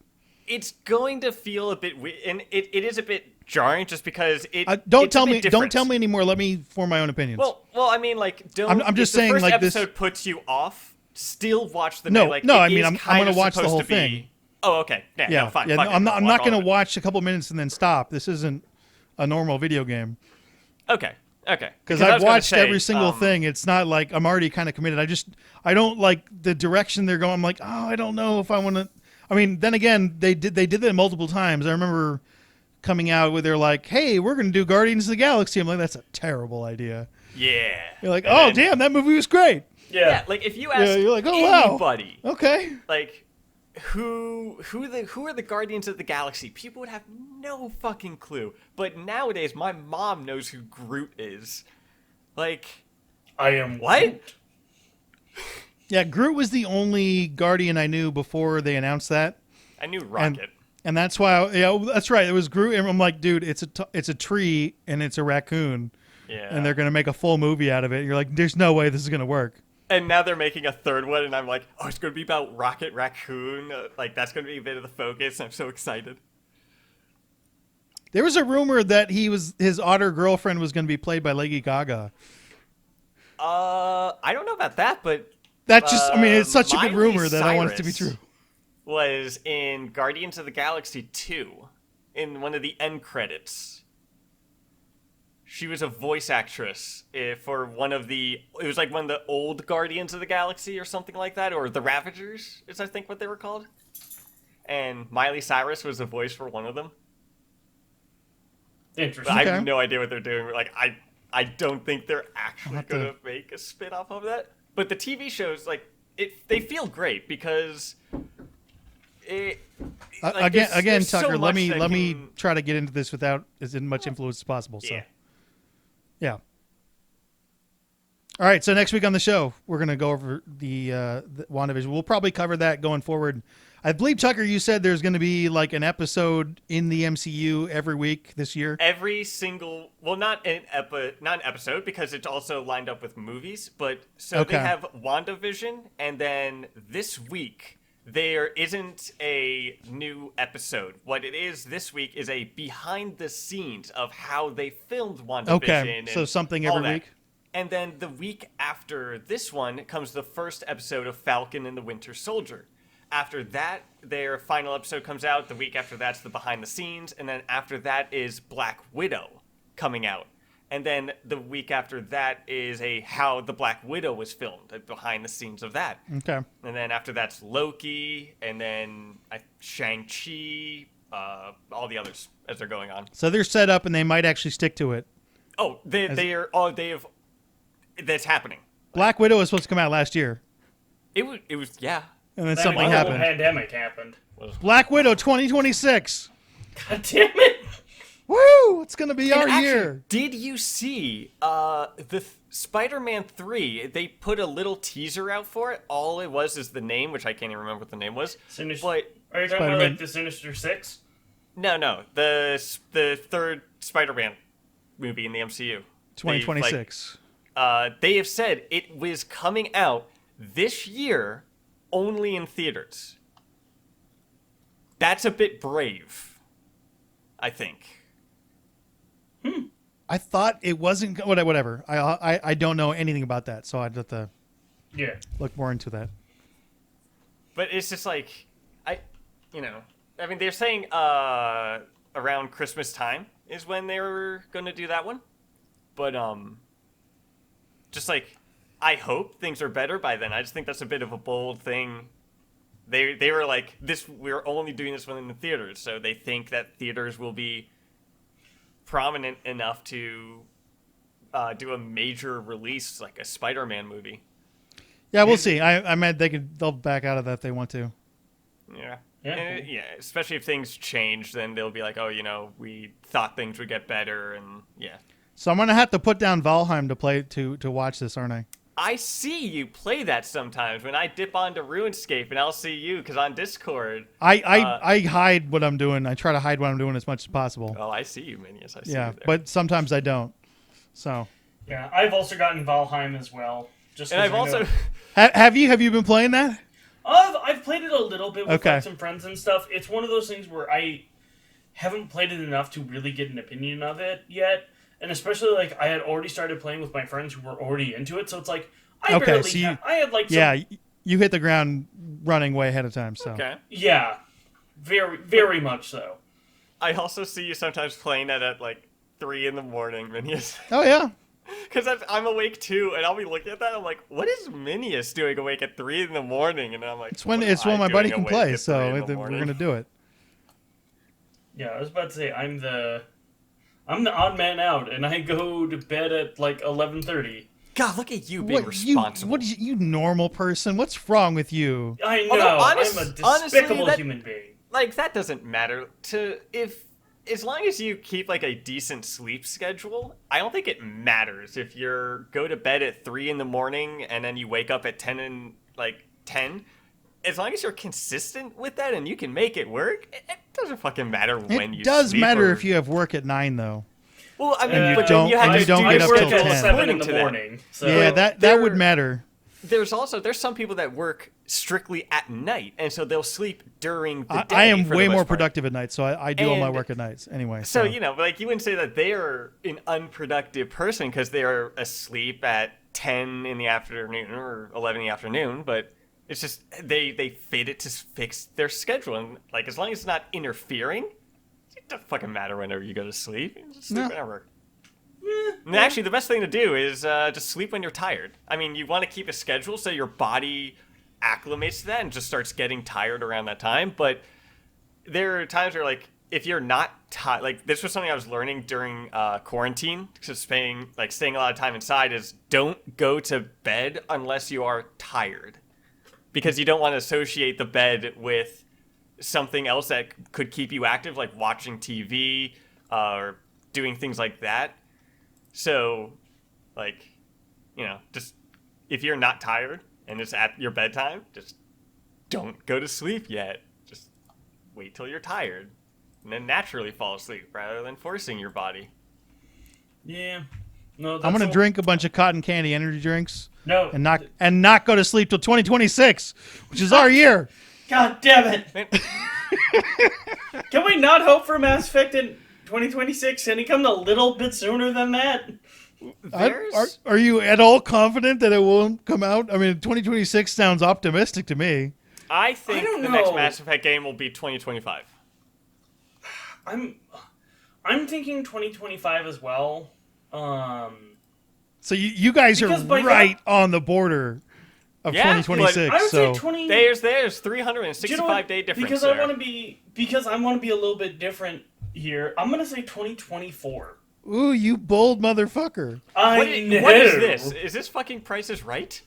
It's going to feel a bit weird, and it is a bit jarring just because Don't it's tell a bit me. different. Don't tell me anymore. Let me form my own opinions. Well, I mean, like, don't. I'm just if the saying, first like, this- episode puts you off. Still watch the No, like. no, it I mean, is I'm kind gonna of watch the supposed whole to be- thing. Oh, okay. Yeah, yeah, no, fine. yeah. fuck it, I'm not watch all going to of it. watch a couple minutes and then stop. This isn't a normal video game. Okay. Because I I've was gonna watched say, every single thing. It's not like I'm already kind of committed. I don't like the direction they're going. I'm like, oh, I don't know if I want to. I mean, then again, they did that multiple times. I remember coming out where they're like, hey, we're going to do Guardians of the Galaxy. I'm like, that's a terrible idea. Yeah. You're like, And oh, then- damn, that movie was great. Yeah, like if you ask you're like, oh, wow. anybody, Okay. like, who are the Guardians of the Galaxy? People would have no fucking clue. But nowadays, my mom knows who Groot is. Like, I am what? Groot. Yeah, Groot was the only Guardian I knew before they announced that. I knew Rocket. And that's why, that's right. It was Groot, and I'm like, dude, it's a tree and it's a raccoon, Yeah. and they're gonna make a full movie out of it. You're like, there's no way this is gonna work. And now they're making a third one, and I'm like, oh, it's going to be about Rocket Raccoon. Like, that's going to be a bit of the focus. I'm so excited. There was a rumor that his otter girlfriend was going to be played by Lady Gaga. I don't know about that, but That just, I mean, it's such a good Miley rumor that I want it to be true. Was in Guardians of the Galaxy 2, in one of the end credits. She was a voice actress for one of it was like one of the old Guardians of the Galaxy or something like that, or the Ravagers is I think what they were called. And Miley Cyrus was the voice for one of them. Interesting. I have no idea what they're doing. Like, I don't think they're actually going to make a spin-off of that. But the TV shows, like, they feel great because again, so Tucker, let much me try to get into this without as much influence as possible. So. Yeah. All right. So next week on the show, we're going to go over the WandaVision. We'll probably cover that going forward. I believe, Tucker, you said there's going to be like an episode in the MCU every week this year. Every single, well, not an episode because it's also lined up with movies. But so they have WandaVision, and then this week there isn't a new episode. What it is this week is a behind the scenes of how they filmed WandaVision. Okay, so something every week. And then the week after this one comes the first episode of Falcon and the Winter Soldier. After that, their final episode comes out. The week after that's the behind the scenes. And then after that is Black Widow coming out. And then the week after that is how the Black Widow was filmed, behind the scenes of that. Okay. And then after that's Loki, and then Shang-Chi, all the others as they're going on. So they're set up, and they might actually stick to it. Oh, that's happening. Black Widow was supposed to come out last year. It was yeah. And then That something whole happened. Pandemic happened. Black Widow 2026. God damn it! Woo! It's gonna be our Actually, year. did you see the Spider-Man 3? They put a little teaser out for it. All it was is the name, which I can't even remember what the name was. Sinister. But Are you talking about like the Sinister Six? no, the third Spider-Man movie in the MCU. 2026. They have said it was coming out this year, only in theaters. That's a bit brave, I think. I thought it wasn't. Whatever. I don't know anything about that, so I'd have to look more into that. But it's just like, they're saying around Christmas time is when they were going to do that one. But just like, I hope things are better by then. I just think that's a bit of a bold thing. They were like, we're only doing this one in the theaters, so they think that theaters will be prominent enough to do a major release like a Spider-Man movie. Yeah, we'll see. I meant they'll back out of that if they want to. Yeah. Yeah. Especially if things change, then they'll be like, oh, we thought things would get better, and yeah. So I'm gonna have to put down Valheim to watch this, aren't I? I see you play that sometimes when I dip onto RuneScape, and I'll see you because on Discord. I hide what I'm doing. I try to hide what I'm doing as much as possible. Oh, I see you, Minius. I see Yeah, you there. but sometimes I don't. So. Yeah, I've also gotten Valheim as well. And I've also. Have you been playing that? I've played it a little bit with Okay. like, some friends and stuff. It's one of those things where I haven't played it enough to really get an opinion of it yet. And especially, like, I had already started playing with my friends who were already into it, so it's like, I had, like, some... Yeah, you hit the ground running way ahead of time, so... Okay. Yeah, very, very much so. I also see you sometimes playing it at, like, 3 in the morning, Minius. Oh, yeah. Because I'm awake, too, and I'll be looking at that, I'm like, what is Minius doing awake at 3 in the morning? And I'm like, It's when my buddy can play, so we're going to do it. Yeah, I was about to say, I'm the odd man out, and I go to bed at, like, 11:30. God, look at you being What responsible. you normal person? What's wrong with you? I know. Although, I'm a despicable honestly, human being. Like, that doesn't matter. As long as you keep, like, a decent sleep schedule, I don't think it matters if you go to bed at 3 in the morning and then you wake up at 10. As long as you're consistent with that and you can make it work, it doesn't fucking matter when you It does sleep matter or... if you have work at 9, though. Well, I mean, And you but don't- you have and to you don't do get up your till schedule 10. 7 in according the to that. morning. So. Yeah, that would matter. There's some people that work strictly at night, and so they'll sleep during the day. I am for the way most more part. productive at night, so I do all my And- work at nights anyway. So, like, you wouldn't say that they are an unproductive person because they are asleep at 10 in the afternoon or 11 in the afternoon, but it's just they fit it to fix their schedule. And, like, as long as it's not interfering, it doesn't fucking matter whenever you go to sleep. You just sleep No. whenever. And actually, the best thing to do is just sleep when you're tired. I mean, you want to keep a schedule so your body acclimates to that and just starts getting tired around that time. But there are times where, like, if you're not tired, like, this was something I was learning during quarantine, because staying a lot of time inside, is don't go to bed unless you are tired. Because you don't want to associate the bed with something else that could keep you active, like watching TV or doing things like that. So, like, just if you're not tired and it's at your bedtime, just don't go to sleep yet. Just wait till you're tired and then naturally fall asleep rather than forcing your body. Yeah. No, I'm gonna drink a bunch of cotton candy energy drinks No. and not go to sleep till 2026, which is our year. God damn it. Man, Can we not hope for Mass Effect in 2026? Can it come a little bit sooner than that? Are you at all confident that it won't come out? I mean, 2026 sounds optimistic to me. I think I don't the next know. Mass Effect game will be 2025. I'm thinking 2025 as well. So you guys are Because by right on the border of Yeah, 2026. I would so say 20. There's Do you know 365 what? day difference Because there. I want to be a little bit different here. I'm gonna say 2024. ooh, you bold motherfucker! What know. is this? Is this fucking Price is Right?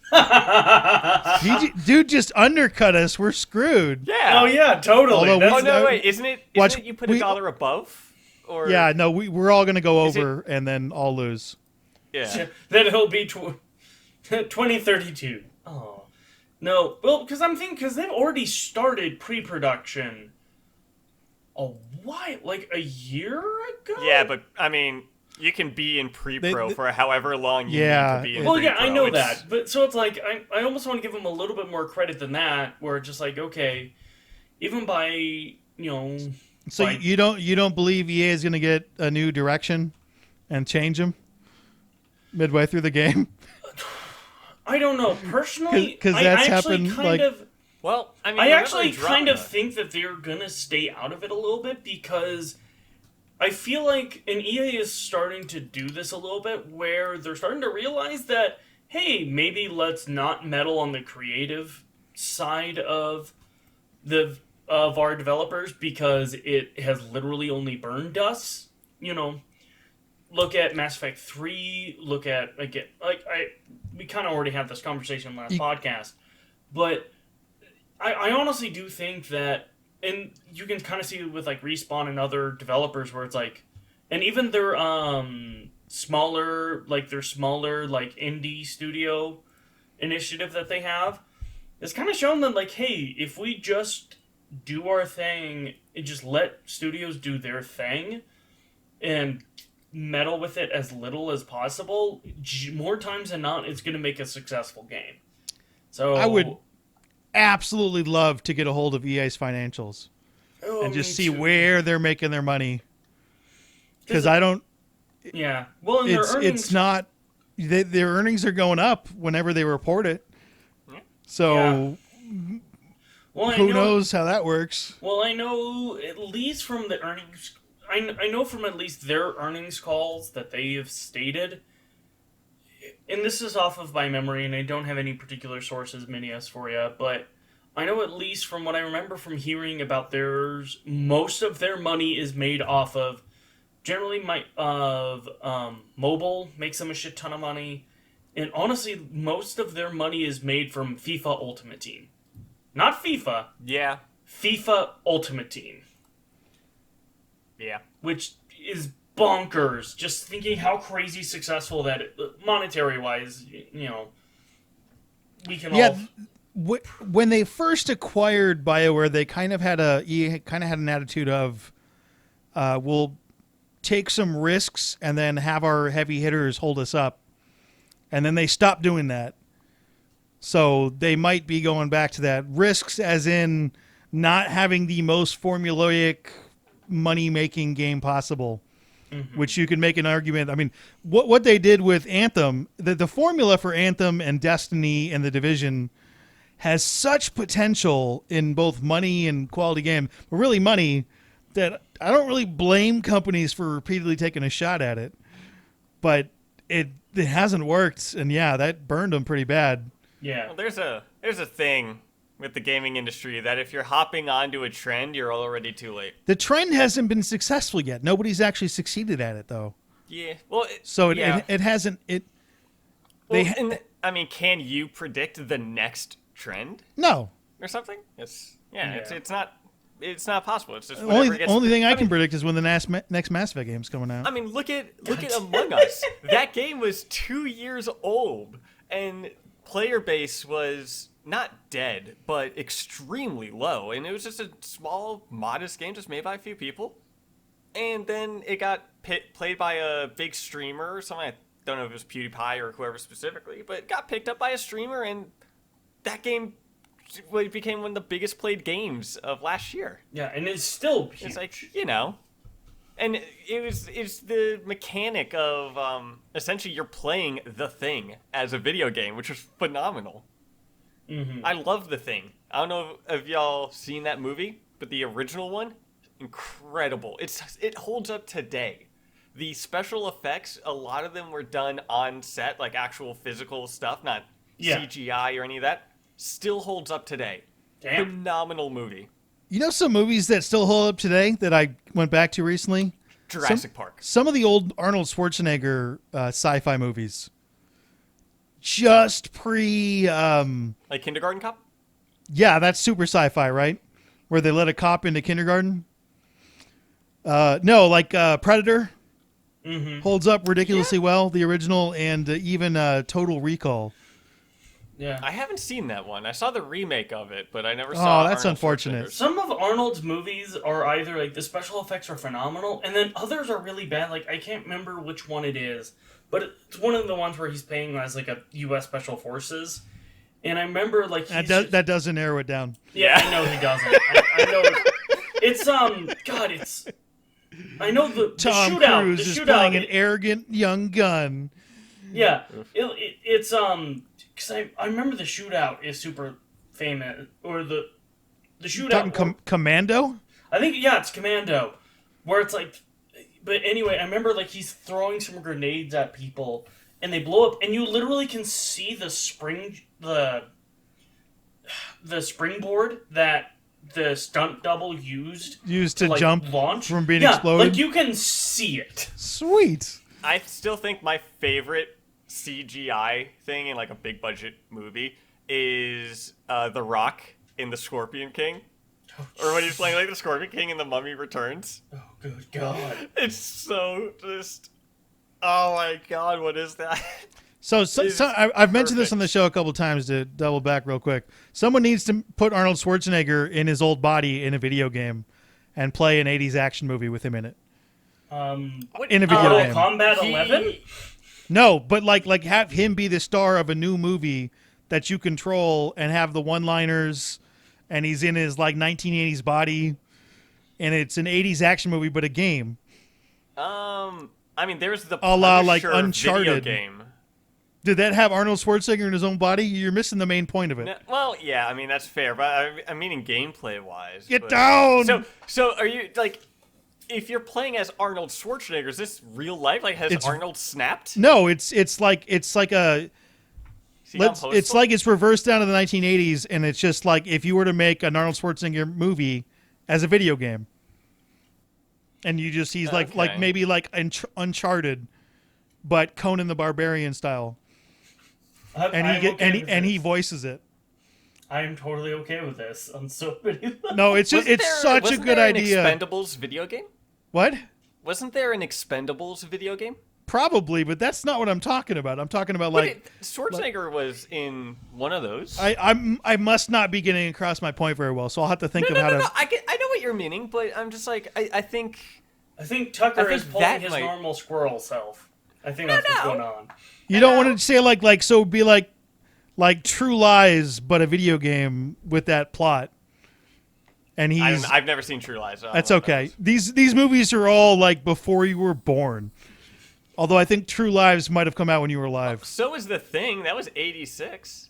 Dude just undercut us. We're screwed. Yeah. Oh yeah, totally. Although That's Oh no, that- wait, isn't it Watch, you put we- $1 above? Or Yeah, no, we're all gonna go Is it- over and then all lose. Yeah. then it'll be 2032. Oh no, well, because I'm thinking because they've already started pre-production like a year ago. Yeah, but I mean, you can be in pre-pro They- for however long you Yeah, need to be in Well, pre-pro. yeah, I know It's- that, but so it's like I almost want to give them a little bit more credit than that. Where it's just like, okay, even by So Like- you don't believe EA is gonna get a new direction and change them midway through the game? I don't know personally. 'Cause I that's actually happened, kind like- of. Well, I mean, I remember actually Andromeda. kind of think that they're gonna stay out of it a little bit because I feel like and EA is starting to do this a little bit where they're starting to realize that hey, maybe let's not meddle on the creative side of our developers because it has literally only burned us. Look at Mass Effect 3. Look at again, we kind of already had this conversation last podcast, but I honestly do think that, and you can kind of see it with like Respawn and other developers where it's like, and even their smaller indie studio initiative that they have, it's kind of shown them like, hey, if we just do our thing and just let studios do their thing and meddle with it as little as possible, more times than not, it's going to make a successful game. So I would absolutely love to get a hold of EA's financials and just me see too. where they're making their money. Because 'Cause I don't. Yeah. Well, and their earnings... It's not. Their earnings are going up whenever they report it. So Well, I who know, knows how that works? Well, I know at least from the earnings... I know from at least their earnings calls that they have stated, and this is off of my memory, and I don't have any particular sources, Minius, for you, but I know at least from what I remember from hearing about theirs, most of their money is made off of, generally, mobile makes them a shit ton of money, And honestly, most of their money is made from FIFA Ultimate Team. Not FIFA. Yeah. FIFA Ultimate Team. Yeah. Which is bonkers. Just thinking how crazy successful that, monetary-wise, we can all... When they first acquired BioWare, they kind of had an attitude of, we'll take some risks and then have our heavy hitters hold us up. And then they stopped doing that. So they might be going back to that. Risks as in not having the most formulaic money-making game possible, which you can make an argument. I mean, what they did with Anthem, the formula for Anthem and Destiny and The Division has such potential in both money and quality game, but really money, that I don't really blame companies for repeatedly taking a shot at it. But it hasn't worked, and yeah, that burned them pretty bad. Yeah. Well, there's a thing with the gaming industry that if you're hopping onto a trend, you're already too late. The trend hasn't been successful yet. Nobody's actually succeeded at it, though. Yeah. Well, it hasn't. Can you predict the next trend? No. Or something? It's not possible. It's just only thing I can predict is when the next Mass Effect game's coming out. I mean, look at Among Us. That game was 2 years old, and player base was not dead, but extremely low, and it was just a small, modest game just made by a few people. And then it got played by a big streamer or something. I don't know if it was PewDiePie or whoever specifically, but it got picked up by a streamer, and that game became one of the biggest played games of last year. Yeah, and it's still huge. It's like, and it's the mechanic of essentially you're playing The Thing as a video game, which is phenomenal. I love The Thing. I don't know if y'all seen that movie, but the original one, incredible. It holds up today. The special effects, a lot of them were done on set, like actual physical stuff, not CGI or any of that. Still holds up today. Damn. Phenomenal movie. You know some movies that still hold up today that I went back to recently? Jurassic Park. Some of the old Arnold Schwarzenegger sci-fi movies. Just Like Kindergarten Cop? Yeah, that's super sci-fi, right? Where they let a cop into kindergarten? No, like Predator. Holds up ridiculously well, the original, and even Total Recall. Yeah. I haven't seen that one. I saw the remake of it, but I never saw Oh, that's Arnold unfortunate. Schwarzenegger's. Some of Arnold's movies are either, like, the special effects are phenomenal, and then others are really bad. Like, I can't remember which one it is, but it's one of the ones where he's playing as, like, a U.S. Special Forces. And I remember, like, that doesn't narrow it down. Yeah, I know he doesn't. I know it's, God, it's... I know the Tom shootout. Cruise The is shootout, playing an arrogant young gun. Yeah, it's because I remember the shootout is super famous, or the shootout. Talking Commando? I think it's Commando, where it's like, but anyway, I remember like he's throwing some grenades at people and they blow up, and you literally can see the springboard that the stunt double used to like, jump launch from being exploded. Like you can see it. Sweet. I still think my favorite CGI thing in like a big budget movie is The Rock in The Scorpion King. Or when he's playing like the Scorpion King in The Mummy Returns. Oh, good God. It's so just... Oh my God, what is that? So I've mentioned this on the show a couple times to double back real quick. Someone needs to put Arnold Schwarzenegger in his old body in a video game and play an 80s action movie with him in it. In a video game. Combat 11? No, but like have him be the star of a new movie that you control and have the one-liners, and he's in his like 1980s body, and it's an 80s action movie but a game. I mean, there's the a la Punisher like Uncharted video game. Did that have Arnold Schwarzenegger in his own body? You're missing the main point of it. No, well, yeah, I mean that's fair, but I mean in gameplay-wise. Get down. So are you like? If you're playing as Arnold Schwarzenegger, is this real life? Like, has Arnold snapped? No, it's like a. It's like it's reversed down to the 1980s, and it's just like if you were to make an Arnold Schwarzenegger movie as a video game, and he's like maybe like Uncharted, but Conan the Barbarian style. and he voices it. I am totally okay with this on so many levels. No, it's such a good idea. Wasn't there an Expendables video game? What? Wasn't there an Expendables video game? Probably, but that's not what I'm talking about. I'm talking about Schwarzenegger was in one of those. I must not be getting across my point very well, so I'll have to think of how to. No. I know what you're meaning, but I'm just like I think Tucker is pulling his normal squirrel self. I think that's what's going on. You don't want to say so it'd be like True Lies, but a video game with that plot. And I've never seen True Lies. So that's okay. These movies are all like before you were born. Although I think True Lives might have come out when you were alive. So is The Thing. That was 86.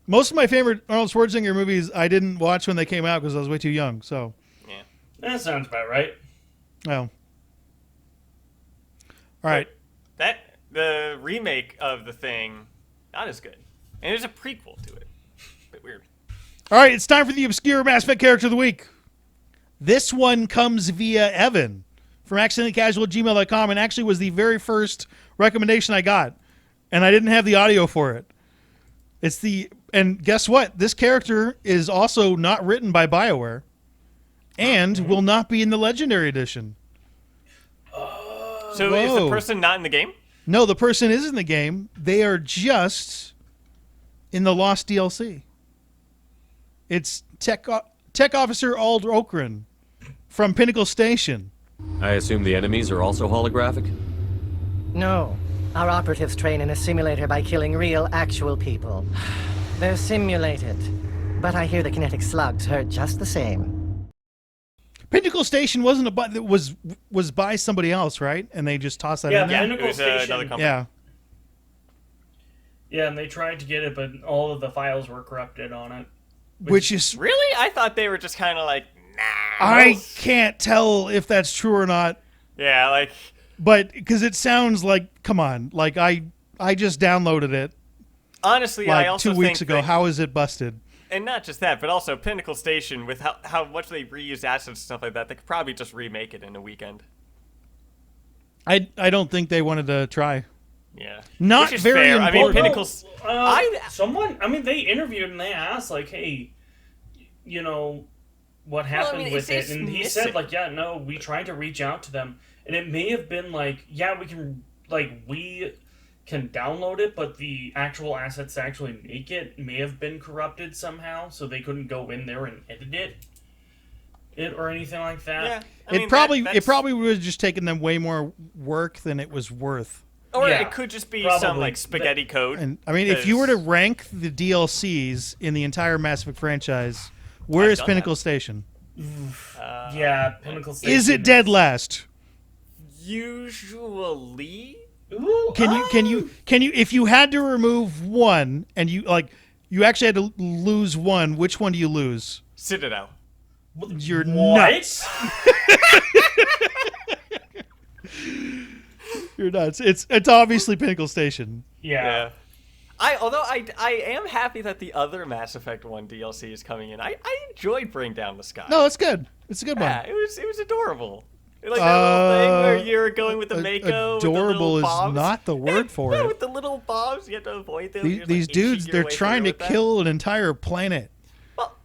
Most of my favorite Arnold Schwarzenegger movies I didn't watch when they came out because I was way too young. So yeah, that sounds about right. Oh. All right. The remake of The Thing, not as good, and there's a prequel to it. A bit weird. All right, it's time for the obscure Mass Effect character of the week. This one comes via Evan from accidentallycasual@gmail.com, and actually was the very first recommendation I got, and I didn't have the audio for it. And guess what? This character is also not written by BioWare, and will not be in the Legendary Edition. So is the person not in the game? No, the person is in the game. They are just in the Lost DLC. It's Tech Officer Ald Okran from Pinnacle Station. I assume the enemies are also holographic? No. Our operatives train in a simulator by killing real, actual people. They're simulated. But I hear the kinetic slugs hurt just the same. Pinnacle Station was by somebody else, right? And they just tossed that in there? Pinnacle Station. Another company. Yeah. Yeah, and they tried to get it, but all of the files were corrupted on it. Which is... Really? I thought they were just kind of like, nah. I can't tell if that's true or not. Yeah, like... But, because it sounds like, come on, like I just downloaded it. Honestly, like I also 2 weeks think ago. that, How is it busted? and not just that, but also Pinnacle Station, with how much they reused assets and stuff like that, they could probably just remake it in a weekend. I don't think they wanted to try. Yeah. Not Which is very fair. I mean, important. Pinnacle's... they interviewed and they asked, like, hey, you know, what happened with it? And he said, like, yeah, no, we tried to reach out to them. And it may have been like, yeah, we can download it, but the actual assets to actually make it may have been corrupted somehow, so they couldn't go in there and edit it or anything like that. Yeah. It probably was just taking them way more work than it was worth. Or Yeah, it could just be probably. some, like, spaghetti code. And I mean, if you were to rank the DLCs in the entire Mass Effect franchise, where is Pinnacle Station? Yeah, Pinnacle Station. Is it dead last? Usually... Ooh, Can you if you had to remove one and you actually had to lose one, which one do you lose? Citadel. You're what? nuts. You're nuts. It's obviously Pinnacle Station. Yeah. Although I am happy that the other Mass Effect 1 DLC is coming in. I enjoyed Bring Down the Sky. No, it's good. It's a good Yeah, one. it was adorable. Like that little thing where you're going with the Mako. Adorable with the is bombs. not the word for Yeah, it. with the little bombs, you have to avoid them. These dudes, they're trying to kill an entire planet. Well,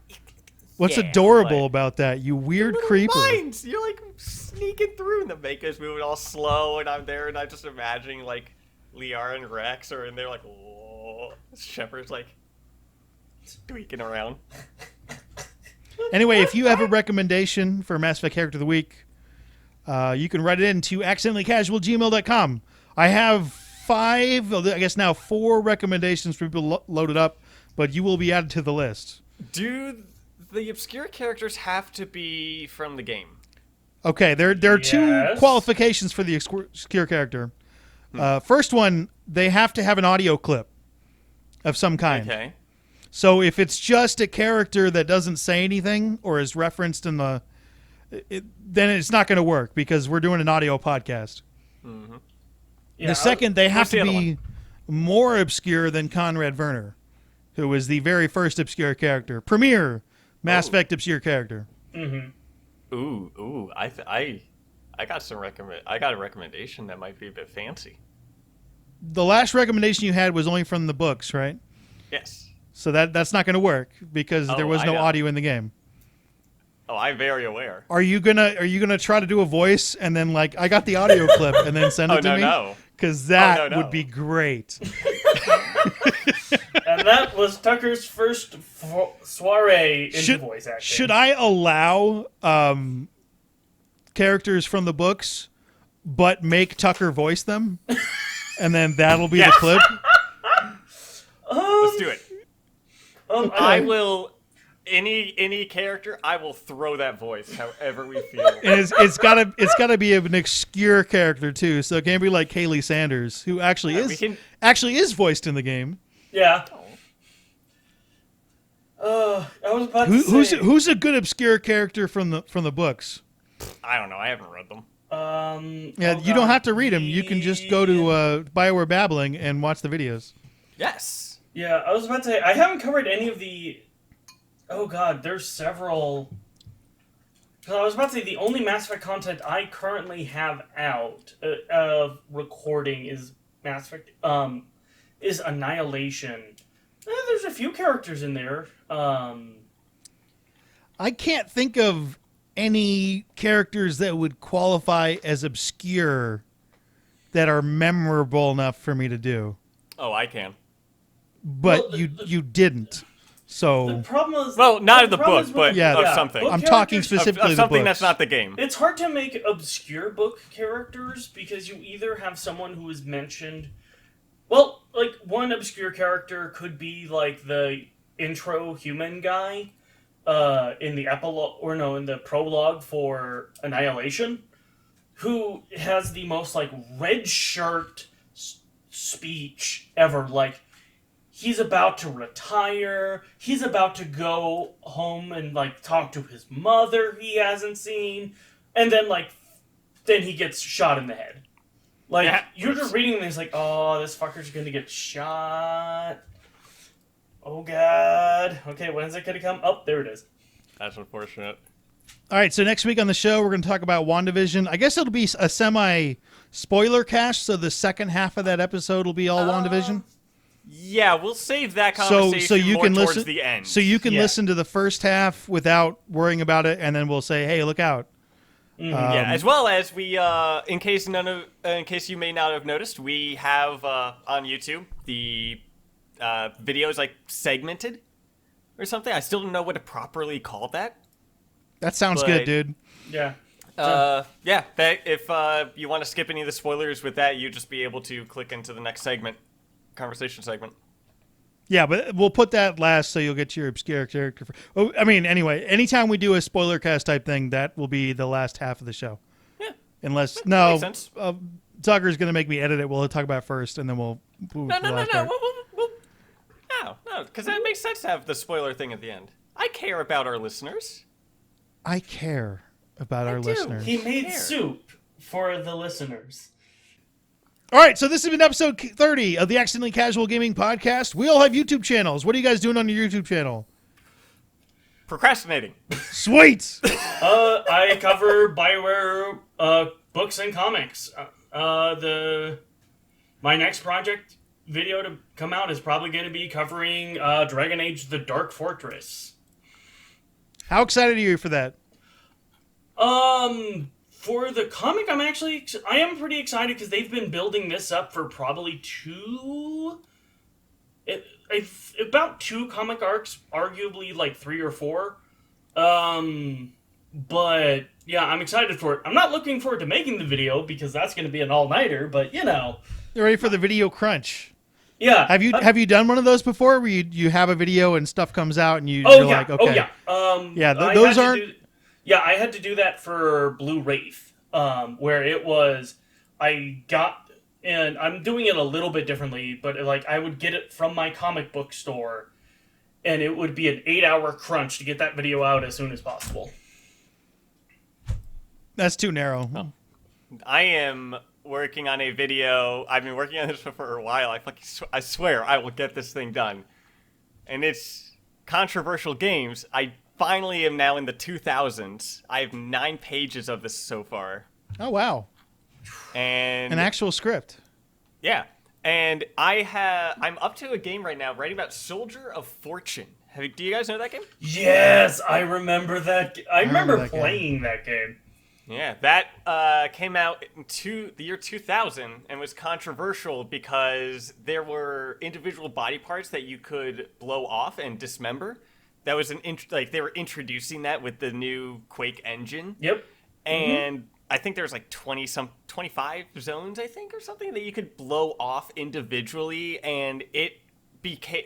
What's yeah, adorable but about that? You weird little creeper. mines. You're like sneaking through, and the Mako's moving all slow, and I'm there, and I'm just imagining like Liara and Rex are in there, like, whoa. Shepard's like tweaking around. Anyway, if you have a recommendation for Mass Effect Character of the Week, you can write it in to accidentallycasual@gmail.com. I have 4 recommendations for people loaded up, but you will be added to the list. Do the obscure characters have to be from the game? Okay, there are 2 Yes. qualifications for the obscure character. First one, they have to have an audio clip of some kind. Okay. So if it's just a character that doesn't say anything or is referenced in the... then it's not going to work because we're doing an audio podcast. Mm-hmm. Yeah, The second, they have what's the to other be more obscure than Conrad Werner, who was the very first obscure character. Premier Mass Effect obscure character. Mm-hmm. Ooh, I got a recommendation that might be a bit fancy. the last recommendation you had was only from the books, right? Yes. So that's not going to work because there was I no know. audio in the game. Oh, I'm very aware. Are you gonna try to do a voice and then like I got the audio clip and then send it to me? No. Because that no. would be great. And that was Tucker's first soiree into voice acting. Should I allow characters from the books, but make Tucker voice them, and then that'll be the clip? Let's do it. Okay. I will. Any character, I will throw that voice however we feel. And it's gotta be an obscure character too, so it can't be like Kaylee Sanders, who actually is voiced in the game. Yeah. I was about to say. Who's a good obscure character from the books? I don't know. I haven't read them. You don't have to read them. You can just go to BioWare Babbling and watch the videos. Yes. Yeah, I was about to say, I haven't covered any of the... Oh god, there's several... Because I was about to say, the only Mass Effect content I currently have out of recording is Mass Effect... is Annihilation. There's a few characters in there. I can't think of any characters that would qualify as obscure that are memorable enough for me to do. Oh, I can. But Well, you didn't. So The problem is... Well, not the of the problem book, is but with- Yeah, something. book I'm talking characters- specifically Of the something books. that's not the game. It's hard to make obscure book characters because you either have someone who is mentioned... Well, like, one obscure character could be, like, the intro human guy in the epilogue... Or no, in the prologue for Annihilation, who has the most, like, red shirt speech ever. Like, he's about to retire. He's about to go home and, like, talk to his mother he hasn't seen. And then, like, then he gets shot in the head. Like, Yeah. you're just reading and it's like, oh, this fucker's gonna get shot. Oh, God. Okay, when's it gonna come? Oh, there it is. That's unfortunate. all right, so next week on the show we're going to talk about WandaVision. I guess it'll be a semi-spoiler cast, so the second half of that episode will be all WandaVision. Yeah, we'll save that So conversation you more can towards listen. the end. So you can Yeah. listen to the first half without worrying about it, and then we'll say, "Hey, look out!" Yeah, as well as we, in case you may not have noticed, we have on YouTube the videos like segmented or something. I still don't know what to properly call that. That sounds But- good, dude. Yeah. Yeah, if you want to skip any of the spoilers with that, you just be able to click into the next conversation segment. Yeah, but we'll put that last so you'll get to your obscure character. Anyway, anytime we do a spoiler cast type thing, that will be the last half of the show. Yeah. Unless, makes sense. Tucker's going to make me edit it. We'll talk about it first, and then we'll move No, to the no, last no, part. no, because that makes sense to have the spoiler thing at the end. I care about our listeners. I care about our do. listeners. He made Care. soup for the listeners. All right, so this has been episode 30 of the Accidentally Casual Gaming Podcast. We all have YouTube channels. What are you guys doing on your YouTube channel? Procrastinating. Sweet! I cover BioWare books and comics. My next project video to come out is probably going to be covering Dragon Age: The Dark Fortress. How excited are you for that? For the comic, I am pretty excited because they've been building this up for probably about two comic arcs, arguably like 3 or 4. But yeah, I'm excited for it. I'm not looking forward to making the video because that's going to be an all-nighter, but you know. You're ready for the video crunch. Yeah. Have you done one of those before where you have a video and stuff comes out and you're like, okay. Oh yeah. Yeah, I those had to aren't... I had to do that for Blue Wraith, where it was, and I'm doing it a little bit differently, but like I would get it from my comic book store, and it would be an 8-hour crunch to get that video out as soon as possible. That's too narrow. Oh. I am working on a video. I've been working on this for a while. I swear I will get this thing done. And it's controversial games. I finally am now in the 2000s. I have 9 pages of this so far. Oh, wow. And An actual script. yeah. And I'm up to a game right now writing about Soldier of Fortune. Do you guys know that game? Yes, I remember that. I remember that playing that game. Yeah, that came out in the year 2000 and was controversial because there were individual body parts that you could blow off and dismember. That was they were introducing that with the new Quake engine. Yep. And I think there was like 25 zones, I think, or something that you could blow off individually, and it became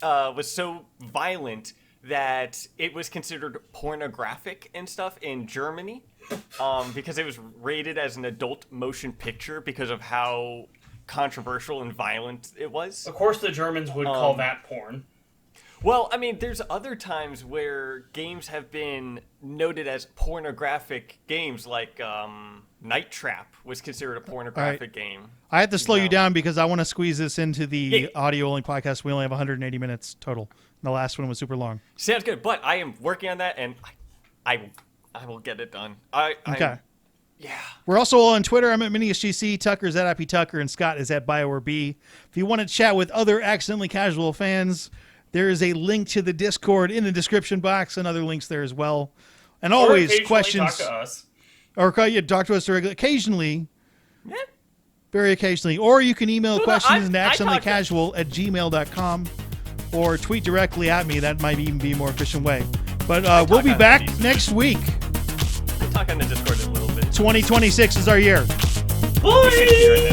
was so violent that it was considered pornographic and stuff in Germany, because it was rated as an adult motion picture because of how controversial and violent it was. Of course, the Germans would call that porn. Well, I mean, there's other times where games have been noted as pornographic games, like Night Trap was considered a pornographic game. I have to slow you down because I want to squeeze this into the audio-only podcast. We only have 180 minutes total. The last one was super long. Sounds good, but I am working on that, and I will get it done. Okay. Yeah. We're also on Twitter. I'm at Minius GC. Tucker's at IP Tucker, and Scott is at BioWare B. If you want to chat with other Accidentally Casual fans, there is a link to the Discord in the description box and other links there as well. And always questions. Talk to us. Or talk to us directly. Occasionally. Yeah. Very occasionally. Or you can email questions to I accidentallycasual@gmail.com or tweet directly at me. That might even be a more efficient way. But we'll be back next week. I talk on the Discord a little bit. 2026 is our year. Bye!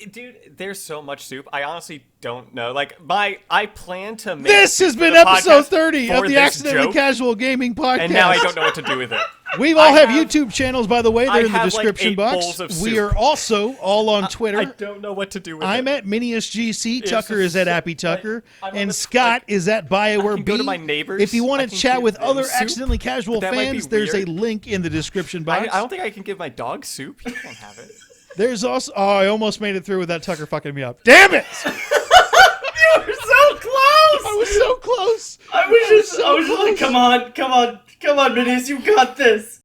Dude, there's so much soup. I honestly don't know. I plan to make This has been episode 30 of the Accidentally Casual Gaming Podcast. And now I don't know what to do with it. We all have YouTube channels, by the way. They're in the description like 8 box. bowls of We soup. are also all on Twitter. I don't know what to do with it. I'm at Minius GC. Tucker is at Appy Tucker. I'm on And the- Scott is at BioWare I can B. go to my neighbors. If you want I to can chat give with them other soup. Accidentally Casual That might be fans, there's a weird. link in the description box. I don't think I can give my dog soup. He can't have it. There's also... Oh, I almost made it through with that Tucker fucking me up. Damn it! You were so close! I was so close. I was just like, come on, Minius, you got this.